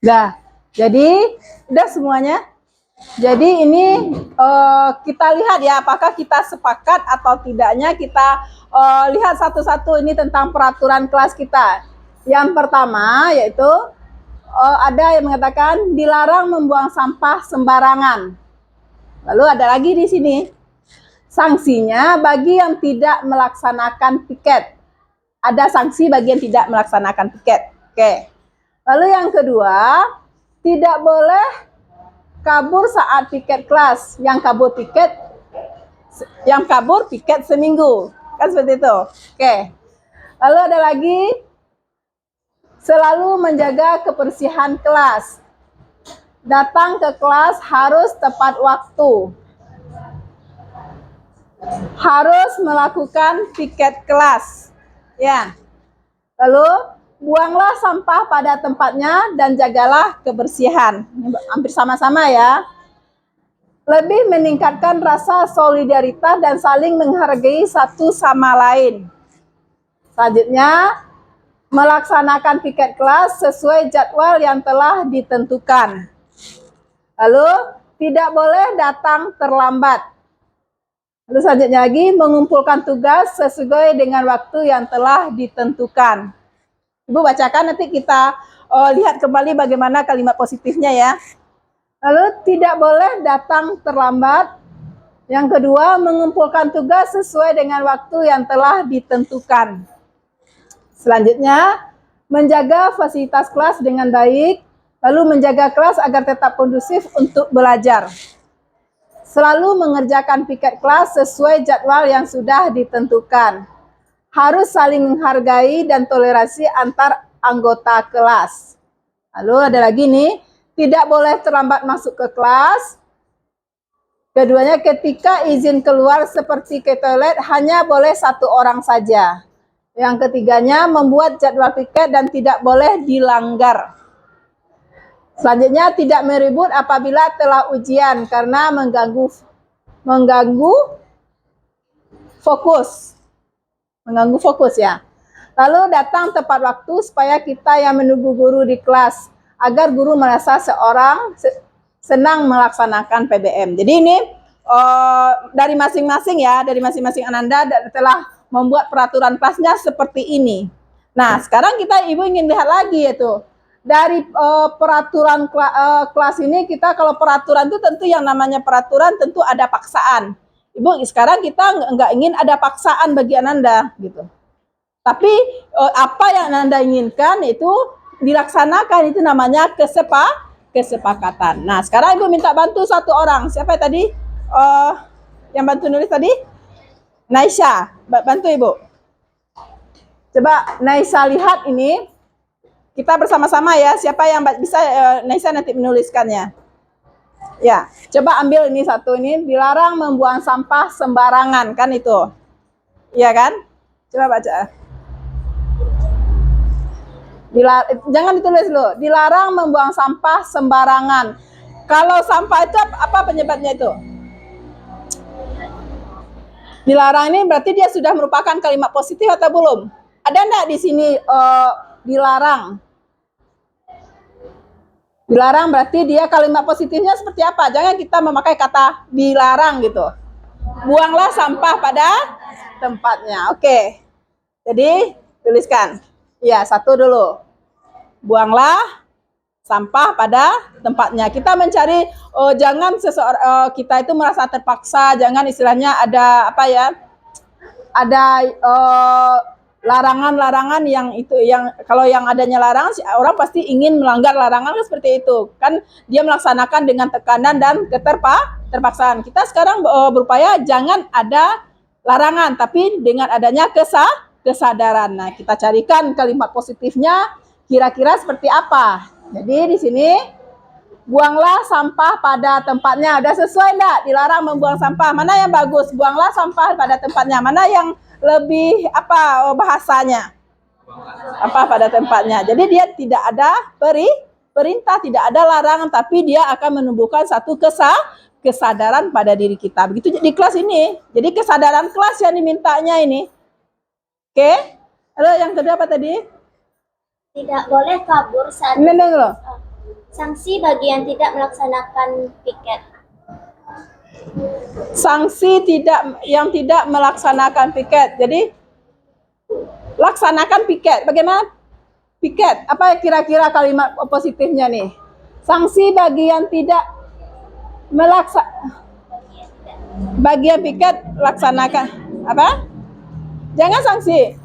Nah, jadi udah semuanya. Jadi ini kita lihat ya apakah kita sepakat atau tidaknya, kita lihat satu-satu ini tentang peraturan kelas kita. Yang pertama yaitu ada yang mengatakan dilarang membuang sampah sembarangan. Lalu ada lagi di sini sanksinya bagi yang tidak melaksanakan piket. Ada sanksi bagi yang tidak melaksanakan piket. Oke. Lalu yang kedua, tidak boleh kabur saat piket kelas. Yang kabur piket seminggu. Kan seperti itu. Oke. Lalu ada lagi, selalu menjaga kebersihan kelas. Datang ke kelas harus tepat waktu. Harus melakukan piket kelas. Ya. Lalu buanglah sampah pada tempatnya dan jagalah kebersihan. Hampir sama-sama ya. Lebih meningkatkan rasa solidaritas dan saling menghargai satu sama lain. Selanjutnya, melaksanakan piket kelas sesuai jadwal yang telah ditentukan. Lalu, tidak boleh datang terlambat. Lalu selanjutnya lagi, mengumpulkan tugas sesuai dengan waktu yang telah ditentukan. Ibu bacakan, nanti kita lihat kembali bagaimana kalimat positifnya ya. Lalu tidak boleh datang terlambat. Yang kedua, mengumpulkan tugas sesuai dengan waktu yang telah ditentukan. Selanjutnya, menjaga fasilitas kelas dengan baik, lalu menjaga kelas agar tetap kondusif untuk belajar. Selalu mengerjakan piket kelas sesuai jadwal yang sudah ditentukan. Harus saling menghargai dan toleransi antar anggota kelas. Lalu ada lagi nih, tidak boleh terlambat masuk ke kelas. Keduanya, ketika izin keluar seperti ke toilet hanya boleh satu orang saja. Yang ketiganya, membuat jadwal piket dan tidak boleh dilanggar. Selanjutnya, tidak meribut apabila telah ujian karena mengganggu fokus. Mengganggu fokus ya. Lalu datang tepat waktu supaya kita yang menunggu guru di kelas agar guru merasa senang melaksanakan PBM. Jadi ini dari masing-masing ya, dari masing-masing Ananda telah membuat peraturan kelasnya seperti ini. Nah, sekarang Ibu ingin lihat lagi yaitu dari peraturan kelas ini, kita kalau peraturan itu tentu yang namanya peraturan tentu ada paksaan. Ibu, sekarang kita nggak ingin ada paksaan bagi Ananda gitu. Tapi apa yang Ananda inginkan itu dilaksanakan, itu namanya kesepakatan. Nah, sekarang Ibu minta bantu satu orang. Siapa tadi? Yang bantu nulis tadi? Naisha. Bantu Ibu. Coba Naisha lihat ini. Kita bersama-sama ya. Siapa yang bisa Naisha nanti menuliskannya. Ya, coba ambil ini satu ini. Dilarang membuang sampah sembarangan, kan itu. Iya kan? Coba baca. Jangan ditulis dulu. Dilarang membuang sampah sembarangan. Kalau sampah itu apa penyebabnya itu? Dilarang ini berarti dia sudah merupakan kalimat positif atau belum? Ada enggak di sini dilarang? Dilarang berarti dia kalimat positifnya seperti apa? Jangan kita memakai kata dilarang gitu. Buanglah sampah pada tempatnya. Oke. Jadi tuliskan. Ya, satu dulu. Buanglah sampah pada tempatnya. Kita mencari jangan kita itu merasa terpaksa, jangan istilahnya ada apa ya? Ada larangan-larangan yang kalau yang adanya larangan orang pasti ingin melanggar larangan kan seperti itu. Kan dia melaksanakan dengan tekanan dan terpaksaan. Kita sekarang berupaya jangan ada larangan tapi dengan adanya kesadaran. Nah, kita carikan kalimat positifnya kira-kira seperti apa. Jadi di sini buanglah sampah pada tempatnya. Udah sesuai enggak? Dilarang membuang sampah. Mana yang bagus? Buanglah sampah pada tempatnya. Mana yang lebih apa bahasanya? Apa pada tempatnya. Jadi dia tidak ada perintah, tidak ada larangan, tapi dia akan menumbuhkan satu kesadaran pada diri kita. Begitu di kelas ini. Jadi kesadaran kelas yang dimintanya ini. Oke? Lalu yang kedua apa tadi? Tidak boleh kabur saat sanksi bagi yang tidak melaksanakan piket. Sanksi yang tidak melaksanakan piket. Jadi laksanakan piket. Bagaimana piket? Apa kira-kira kalimat positifnya nih? Sanksi bagi yang tidak bagian piket laksanakan. Apa? Jangan sanksi.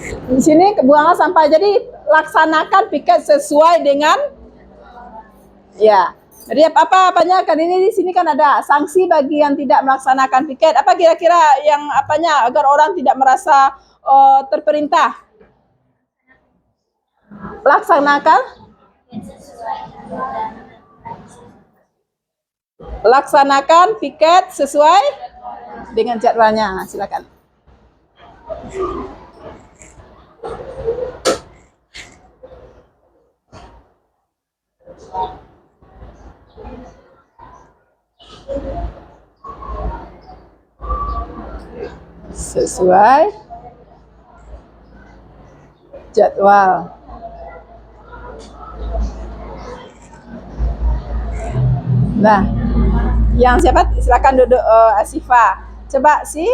Di sini buanglah sampah. Jadi laksanakan piket sesuai dengan ya. Jadi apanya kan ini di sini kan ada sanksi bagi yang tidak melaksanakan piket. Apa kira-kira yang apanya agar orang tidak merasa terperintah? Laksanakan piket sesuai dengan jadwalnya. Nah, silakan. Sesuai jadwal. Nah, yang siapa? Silakan duduk Asifa. Coba sih.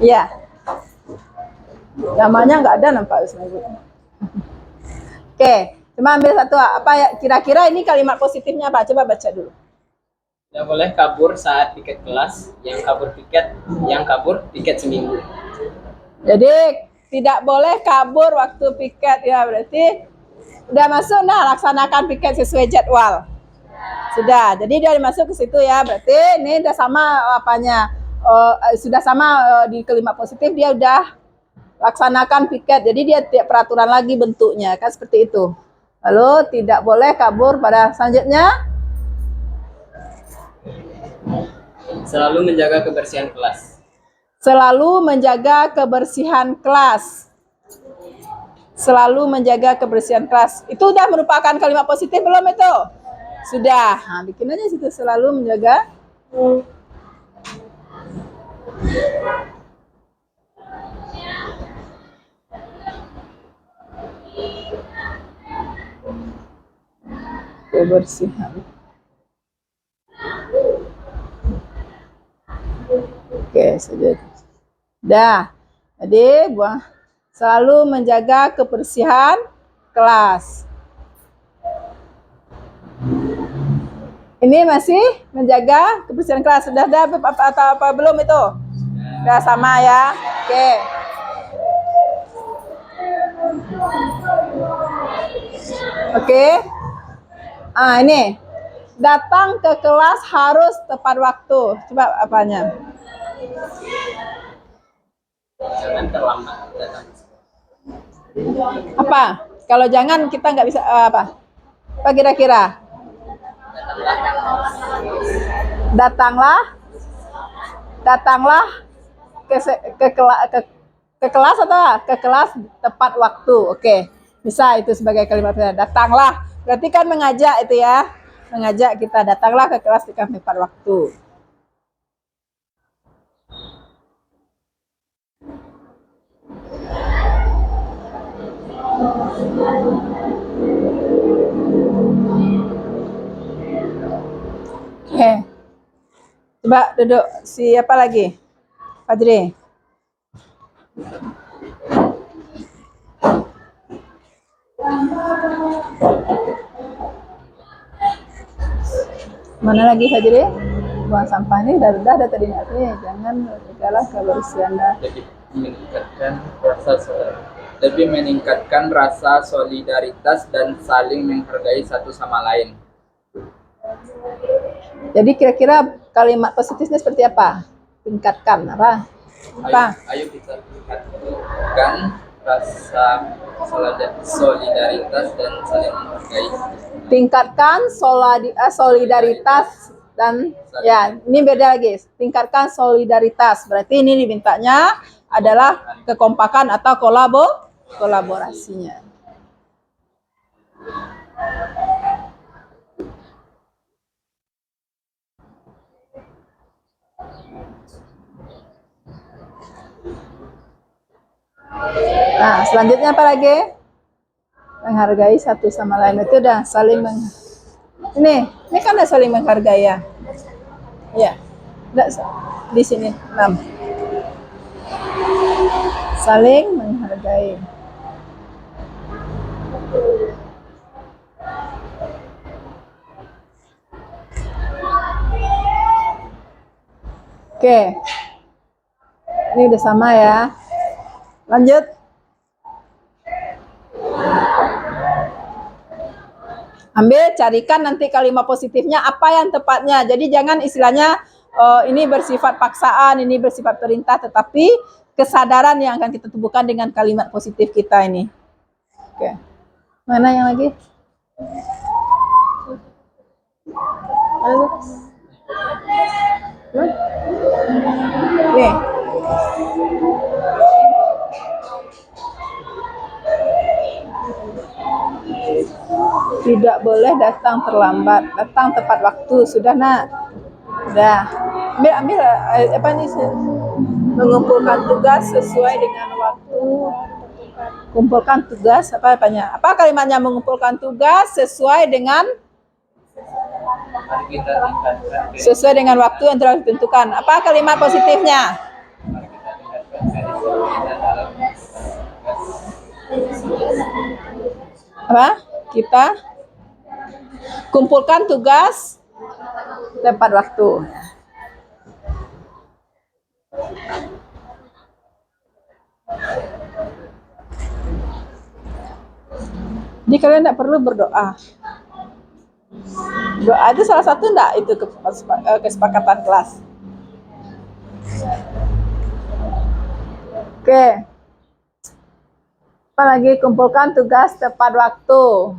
Ya. Namanya nggak ada nampak. Oke, cuma ambil satu. Apa ya? Kira-kira ini kalimat positifnya apa? Coba baca dulu. Tidak boleh kabur saat piket kelas, yang kabur piket seminggu. Jadi tidak boleh kabur waktu piket ya, berarti udah masuk. Nah, laksanakan piket sesuai jadwal. Sudah, jadi dia masuk ke situ ya, berarti ini udah sama apanya, sudah sama di kalimat positif dia udah laksanakan piket, jadi dia tidak peraturan lagi bentuknya kan seperti itu. Lalu tidak boleh kabur pada selanjutnya. Selalu menjaga kebersihan kelas. Selalu menjaga kebersihan kelas. Selalu menjaga kebersihan kelas. Itu udah merupakan kalimat positif belum itu? Sudah. Nah, bikin aja situ selalu menjaga. kebersihan. Oke, sudah. Dah. Jadi selalu menjaga kebersihan kelas. Ini masih menjaga kebersihan kelas. Sudah ada apa belum itu? Sudah sama ya. Oke. Oke. Ini datang ke kelas harus tepat waktu. Coba apanya? Jangan terlambat datang. Apa? Kalau jangan kita nggak bisa apa? Apa kira-kira? Datanglah ke kelas atau ke kelas tepat waktu. Oke. Bisa itu sebagai kalimat datanglah. Berarti kan mengajak itu ya. Mengajak kita datanglah ke kelas tepat waktu. Oke. Coba duduk. Siapa lagi? Fajri. Mana lagi Fajri? Buang sampah ini udah tadi nih. Jangan segala kebersihan dah. Lebih meningkatkan rasa solidaritas dan saling menghargai satu sama lain. Jadi kira-kira kalimat positifnya seperti apa? Tingkatkan apa? Ayo kita tingkatkan rasa solidaritas dan saling menghargai. Tingkatkan solidaritas dan ya ini beda lagi. Tingkatkan solidaritas. Berarti ini dimintanya adalah kekompakan atau kolaborasinya. Nah, selanjutnya apa lagi? Menghargai satu sama lain. Itu udah saling ini kan udah saling menghargai ya. Ya. Di sini 6. Saling menghargai. Oke. Ini udah sama ya. Lanjut. Ambil, carikan nanti kalimat positifnya apa yang tepatnya. Jadi jangan istilahnya ini bersifat paksaan, ini bersifat perintah, tetapi kesadaran yang akan kita tumbuhkan dengan kalimat positif kita ini. Oke. Mana yang lagi? Nih. Tidak boleh datang terlambat, datang tepat waktu. Sudah nak? Sudah. Ambil apa nih? Mengumpulkan tugas sesuai dengan waktu. Kumpulkan tugas apanya? Apa kalimatnya? Mengumpulkan tugas sesuai dengan waktu yang telah ditentukan. Apa kalimat positifnya? Apa? Kita kumpulkan tugas tepat waktu. Jadi kalian tidak perlu berdoa. Doa itu salah satu enggak itu kesepakatan kelas. Oke. Apalagi kumpulkan tugas tepat waktu.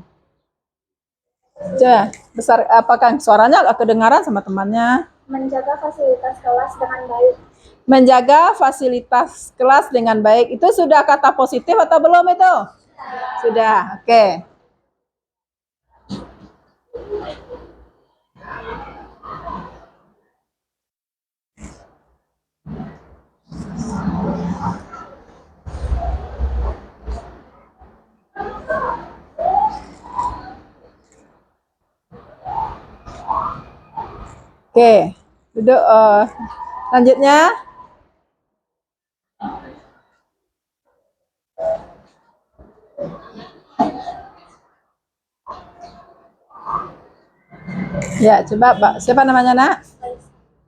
Besar apakah suaranya agak kedengaran sama temannya? Menjaga fasilitas kelas dengan baik. Menjaga fasilitas kelas dengan baik. Itu sudah kata positif atau belum itu? Sudah. Oke. Oke, duduk. Selanjutnya. Ya, coba Pak. Siapa namanya, Nak?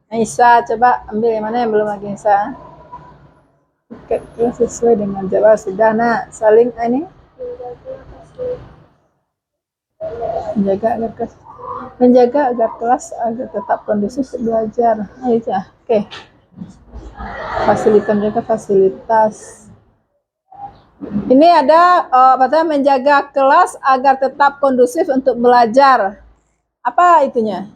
Aisyah. Coba ambil yang mana yang belum lagi Aisyah. Oke, sesuai dengan jadwal. Sudah, Nak. Saling ini. Menjaga agar kelas agar tetap kondusif untuk belajar. Aisyah. Oke. Fasilitas, menjaga fasilitas. Ini ada menjaga kelas agar tetap kondusif untuk belajar. Apa itunya?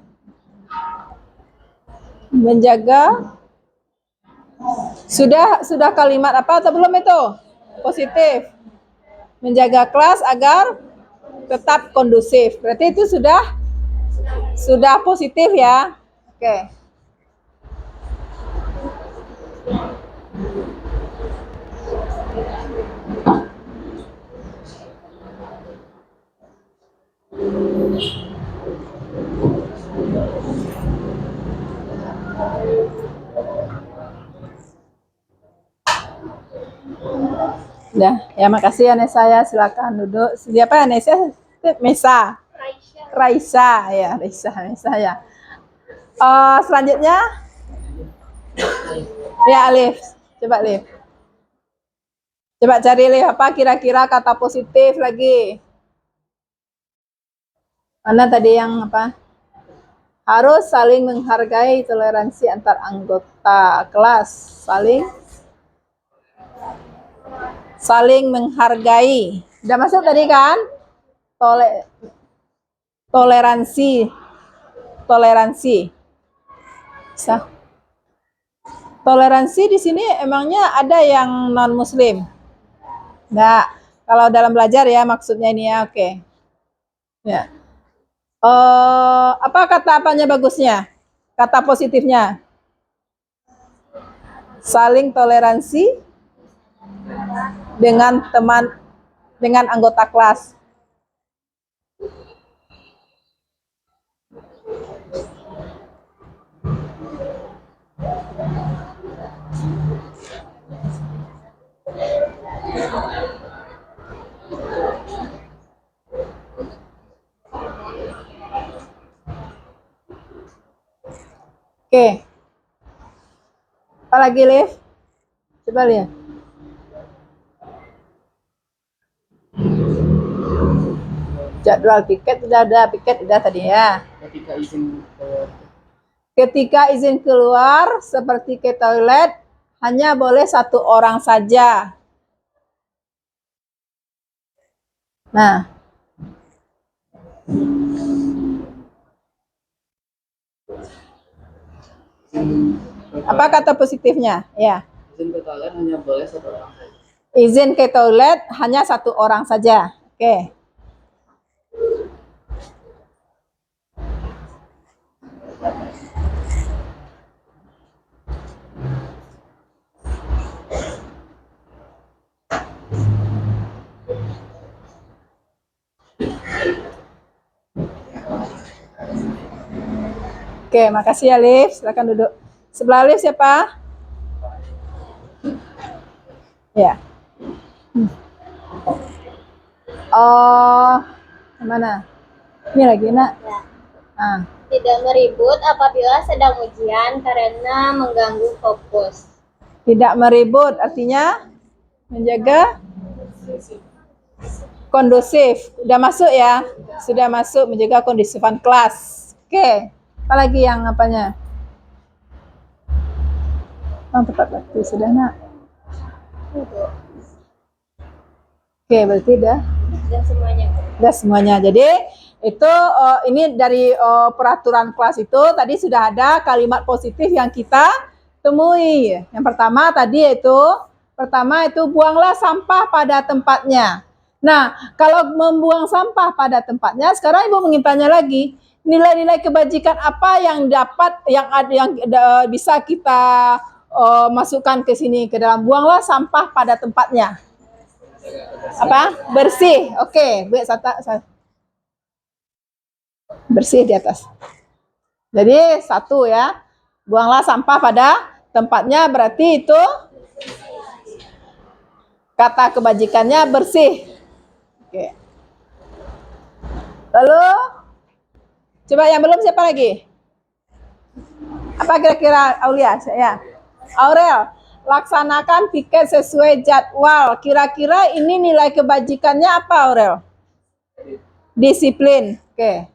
Menjaga. Sudah kalimat apa atau belum itu? Positif. Menjaga kelas agar tetap kondusif. Berarti itu sudah positif ya. Oke. Udah, ya makasih ya Nesa ya, silakan duduk. Siapa ya Nesa? Mesa. Raisa ya, Raisa ya. Selanjutnya ya Alif. Coba Alif. Coba cari Alif apa kira-kira kata positif lagi. Mana tadi yang apa? Harus saling menghargai, toleransi antar anggota kelas. Saling menghargai. Udah masuk tadi kan? Toleransi. Bisa. Toleransi di sini emangnya ada yang non muslim? Enggak. Kalau dalam belajar ya maksudnya ini ya, oke. Ya. Apa kata apanya bagusnya? Kata positifnya? Saling toleransi dengan anggota kelas. Oke. Apa lagi, Liv? Coba lihat. Jadwal piket sudah ada, piket sudah tadi ya. Ketika izin keluar seperti ke toilet hanya boleh satu orang saja. Nah. Apa kata positifnya? Ya. Izin ke toilet hanya boleh satu orang saja. Izin ke toilet hanya satu orang saja. Oke. Oke, makasih ya Liv. Silakan duduk. Sebelah Liv siapa? Ya. Mana? Ini lagi nak. Ya. Tidak meribut apabila sedang ujian karena mengganggu fokus. Tidak meribut artinya menjaga kondusif. Udah masuk ya? Sudah masuk menjaga kondusifan kelas. Oke. Apa lagi yang apanya? Tepat waktu sudah nak. Oke, berarti udah semuanya. Udah semuanya. Jadi itu ini dari peraturan kelas itu tadi sudah ada kalimat positif yang kita temui. Yang pertama itu buanglah sampah pada tempatnya. Nah, kalau membuang sampah pada tempatnya, sekarang Ibu ingin tanya lagi, nilai-nilai kebajikan apa yang bisa kita masukkan ke sini ke dalam buanglah sampah pada tempatnya. Apa? Bersih. Oke, bersih di atas. Jadi satu ya, buanglah sampah pada tempatnya, berarti itu kata kebajikannya bersih. Oke. Lalu coba yang belum siapa lagi? Apa kira-kira Aulia? Ya. Aurel, laksanakan piket sesuai jadwal. Kira-kira ini nilai kebajikannya apa, Aurel? Disiplin. Oke.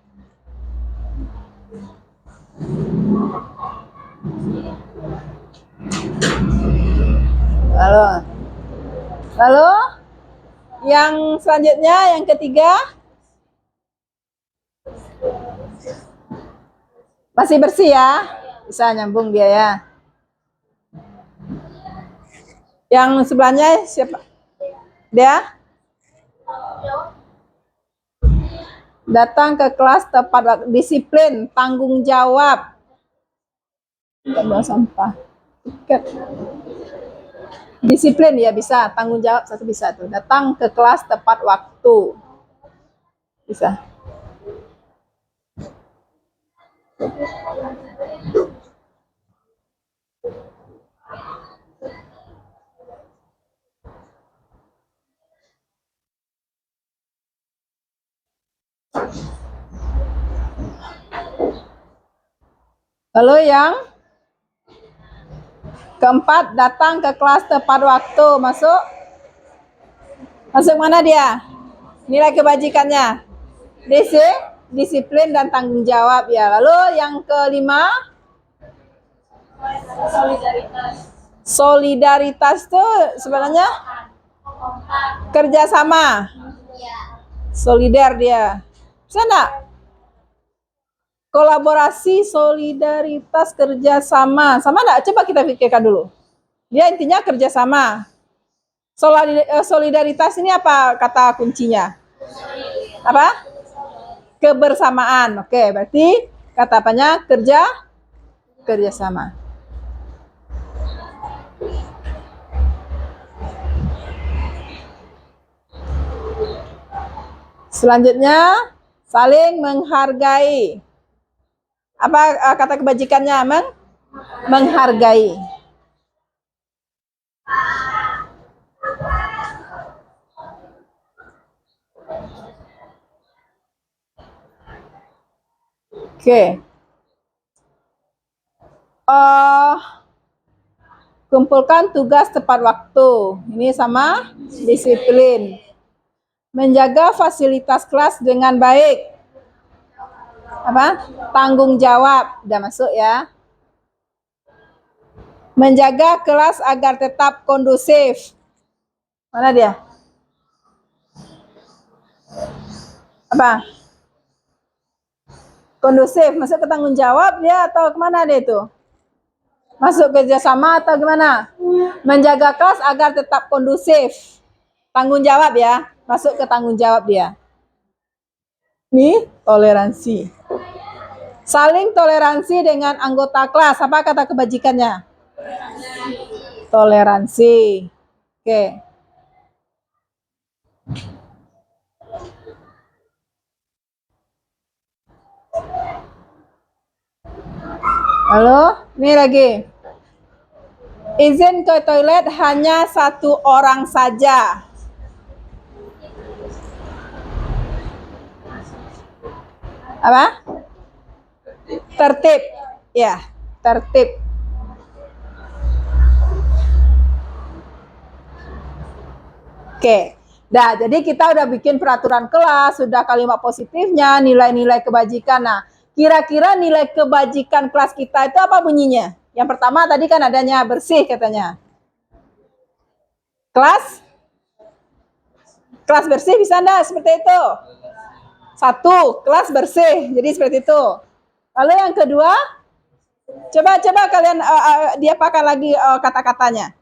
Lalu yang selanjutnya, yang ketiga, masih bersih ya, bisa nyambung dia ya. Yang sebelahnya siapa? Dia datang ke kelas tepat waktu, disiplin, tanggung jawab. Tidak buang sampah. Disiplin ya bisa, tanggung jawab satu bisa tuh. Datang ke kelas tepat waktu. Bisa. Lalu yang keempat, datang ke kelas tepat waktu. Masuk mana dia? Nilai kebajikannya disiplin dan tanggung jawab ya. Lalu yang kelima, solidaritas tuh sebenarnya kerjasama, solider dia. Bisa enggak? Kolaborasi, solidaritas, kerjasama, sama enggak? Coba kita pikirkan dulu. Dia intinya kerjasama. Solidaritas ini apa kata kuncinya? Apa? Kebersamaan. Oke, berarti kata apanya? Kerjasama. Selanjutnya, saling menghargai. Apa kata kebajikannya? Menghargai. Oke. Kumpulkan tugas tepat waktu. Ini sama disiplin. Menjaga fasilitas kelas dengan baik. Apa? Tanggung jawab. Udah masuk ya. Menjaga kelas agar tetap kondusif. Mana dia? Apa? Kondusif, masuk ke tanggung jawab dia atau kemana dia itu? Masuk kerjasama atau gimana? Menjaga kelas agar tetap kondusif. Tanggung jawab ya, masuk ke tanggung jawab dia. Ini toleransi. Saling toleransi dengan anggota kelas. Apa kata kebajikannya? Toleransi. Oke. Lalu, ini lagi. Izin ke toilet hanya satu orang saja. Apa? Tertib. Ya, tertib. Oke. Nah, jadi kita udah bikin peraturan kelas, sudah kalimat positifnya, nilai-nilai kebajikan. Nah, kira-kira nilai kebajikan kelas kita itu apa bunyinya? Yang pertama tadi kan adanya bersih katanya. Kelas bersih bisa enggak seperti itu? Satu, kelas bersih. Jadi seperti itu. Lalu yang kedua, coba kalian diapakan lagi kata-katanya.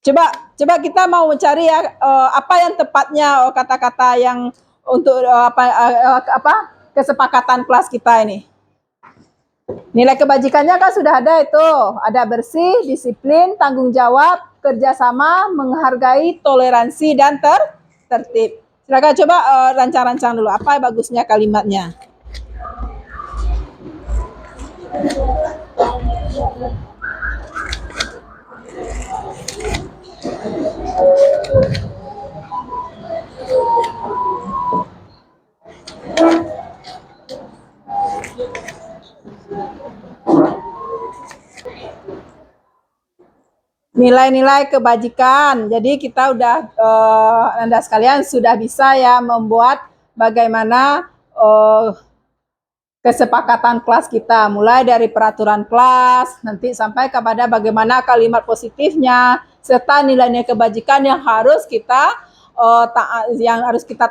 Coba kita mau mencari ya apa yang tepatnya kata-kata yang untuk kesepakatan kelas kita ini. Nilai kebajikannya kan sudah ada itu, ada bersih, disiplin, tanggung jawab, kerjasama, menghargai, toleransi, dan tertib. Silakan coba rancang-rancang dulu, apa bagusnya kalimatnya. Nilai-nilai kebajikan. Jadi kita udah Anda sekalian sudah bisa ya membuat bagaimana kesepakatan kelas kita, mulai dari peraturan kelas nanti sampai kepada bagaimana kalimat positifnya serta nilai-nilai kebajikan yang harus kita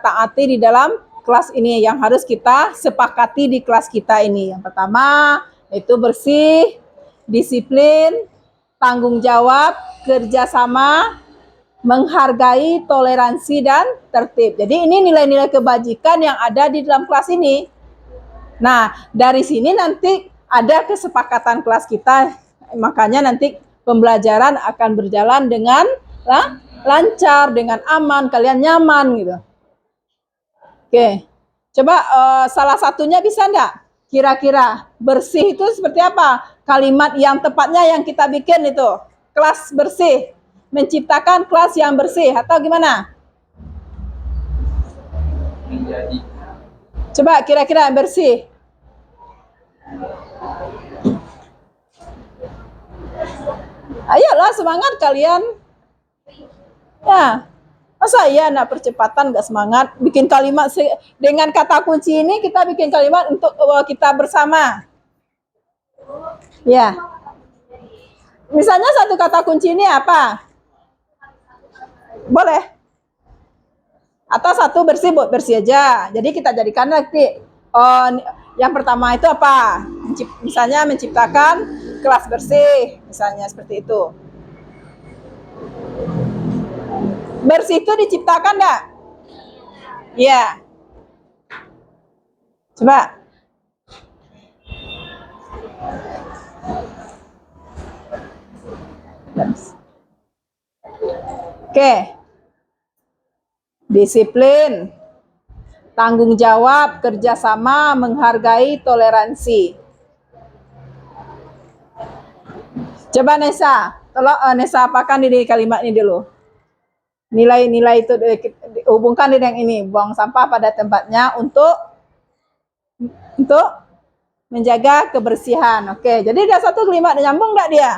taati di dalam kelas ini, yang harus kita sepakati di kelas kita ini. Yang pertama itu bersih, disiplin, tanggung jawab, kerjasama, menghargai, toleransi, dan tertib. Jadi ini nilai-nilai kebajikan yang ada di dalam kelas ini. Nah, dari sini nanti ada kesepakatan kelas kita, makanya nanti pembelajaran akan berjalan dengan lancar, dengan aman, kalian nyaman gitu. Oke, coba salah satunya bisa enggak? Kira-kira bersih itu seperti apa? Kalimat yang tepatnya yang kita bikin itu, kelas bersih, menciptakan kelas yang bersih, atau gimana? Menjadi. Coba kira-kira bersih. Ayolah semangat kalian. Ya, masa iya nak percepatan gak semangat? Bikin kalimat dengan kata kunci ini, kita bikin kalimat untuk kita bersama. Ya. Misalnya satu kata kunci ini apa? Boleh. Atau satu bersih, buat bersih aja. Jadi kita jadikan nanti yang pertama itu apa? Misalnya menciptakan kelas bersih, misalnya seperti itu. Bersih itu diciptakan enggak? Iya. Coba. Oke. Disiplin, tanggung jawab, kerjasama, menghargai, toleransi. Coba Nesa, tolong Nesa apakan di kalimat ini dulu. Nilai-nilai itu dihubungkan dengan ini, buang sampah pada tempatnya untuk menjaga kebersihan. Oke, jadi ada satu kalimat nyambung enggak dia?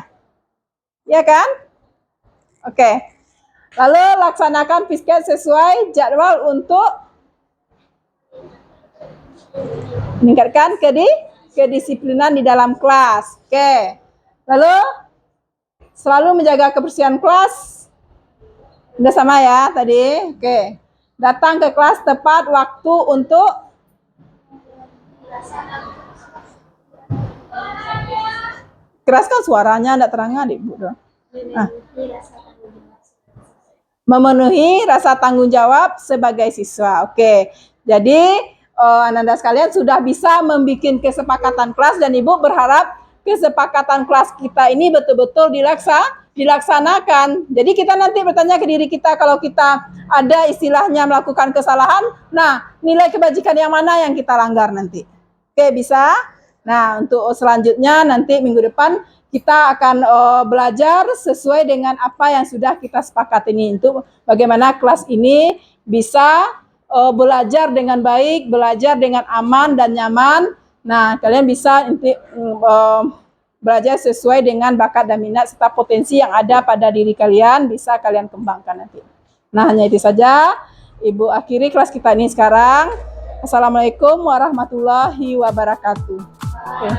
Ya kan? Oke. Lalu laksanakan pisket sesuai jadwal untuk meningkatkan kedisiplinan di dalam kelas. Oke. Lalu selalu menjaga kebersihan kelas. Udah sama ya tadi. Oke. Datang ke kelas tepat waktu untuk keraskan suaranya, enggak terang adik Bu. Memenuhi rasa tanggung jawab sebagai siswa. Oke, jadi Anda sekalian sudah bisa membuat kesepakatan kelas dan Ibu berharap kesepakatan kelas kita ini betul-betul dilaksanakan. Jadi kita nanti bertanya ke diri kita kalau kita ada istilahnya melakukan kesalahan, nah nilai kebajikan yang mana yang kita langgar nanti. Oke, bisa? Nah, untuk selanjutnya nanti minggu depan kita akan belajar sesuai dengan apa yang sudah kita sepakat ini untuk bagaimana kelas ini bisa belajar dengan baik, belajar dengan aman dan nyaman. Nah, kalian bisa belajar sesuai dengan bakat dan minat serta potensi yang ada pada diri kalian, bisa kalian kembangkan nanti. Nah, hanya itu saja. Ibu akhiri kelas kita ini sekarang. Assalamualaikum warahmatullahi wabarakatuh. Okay.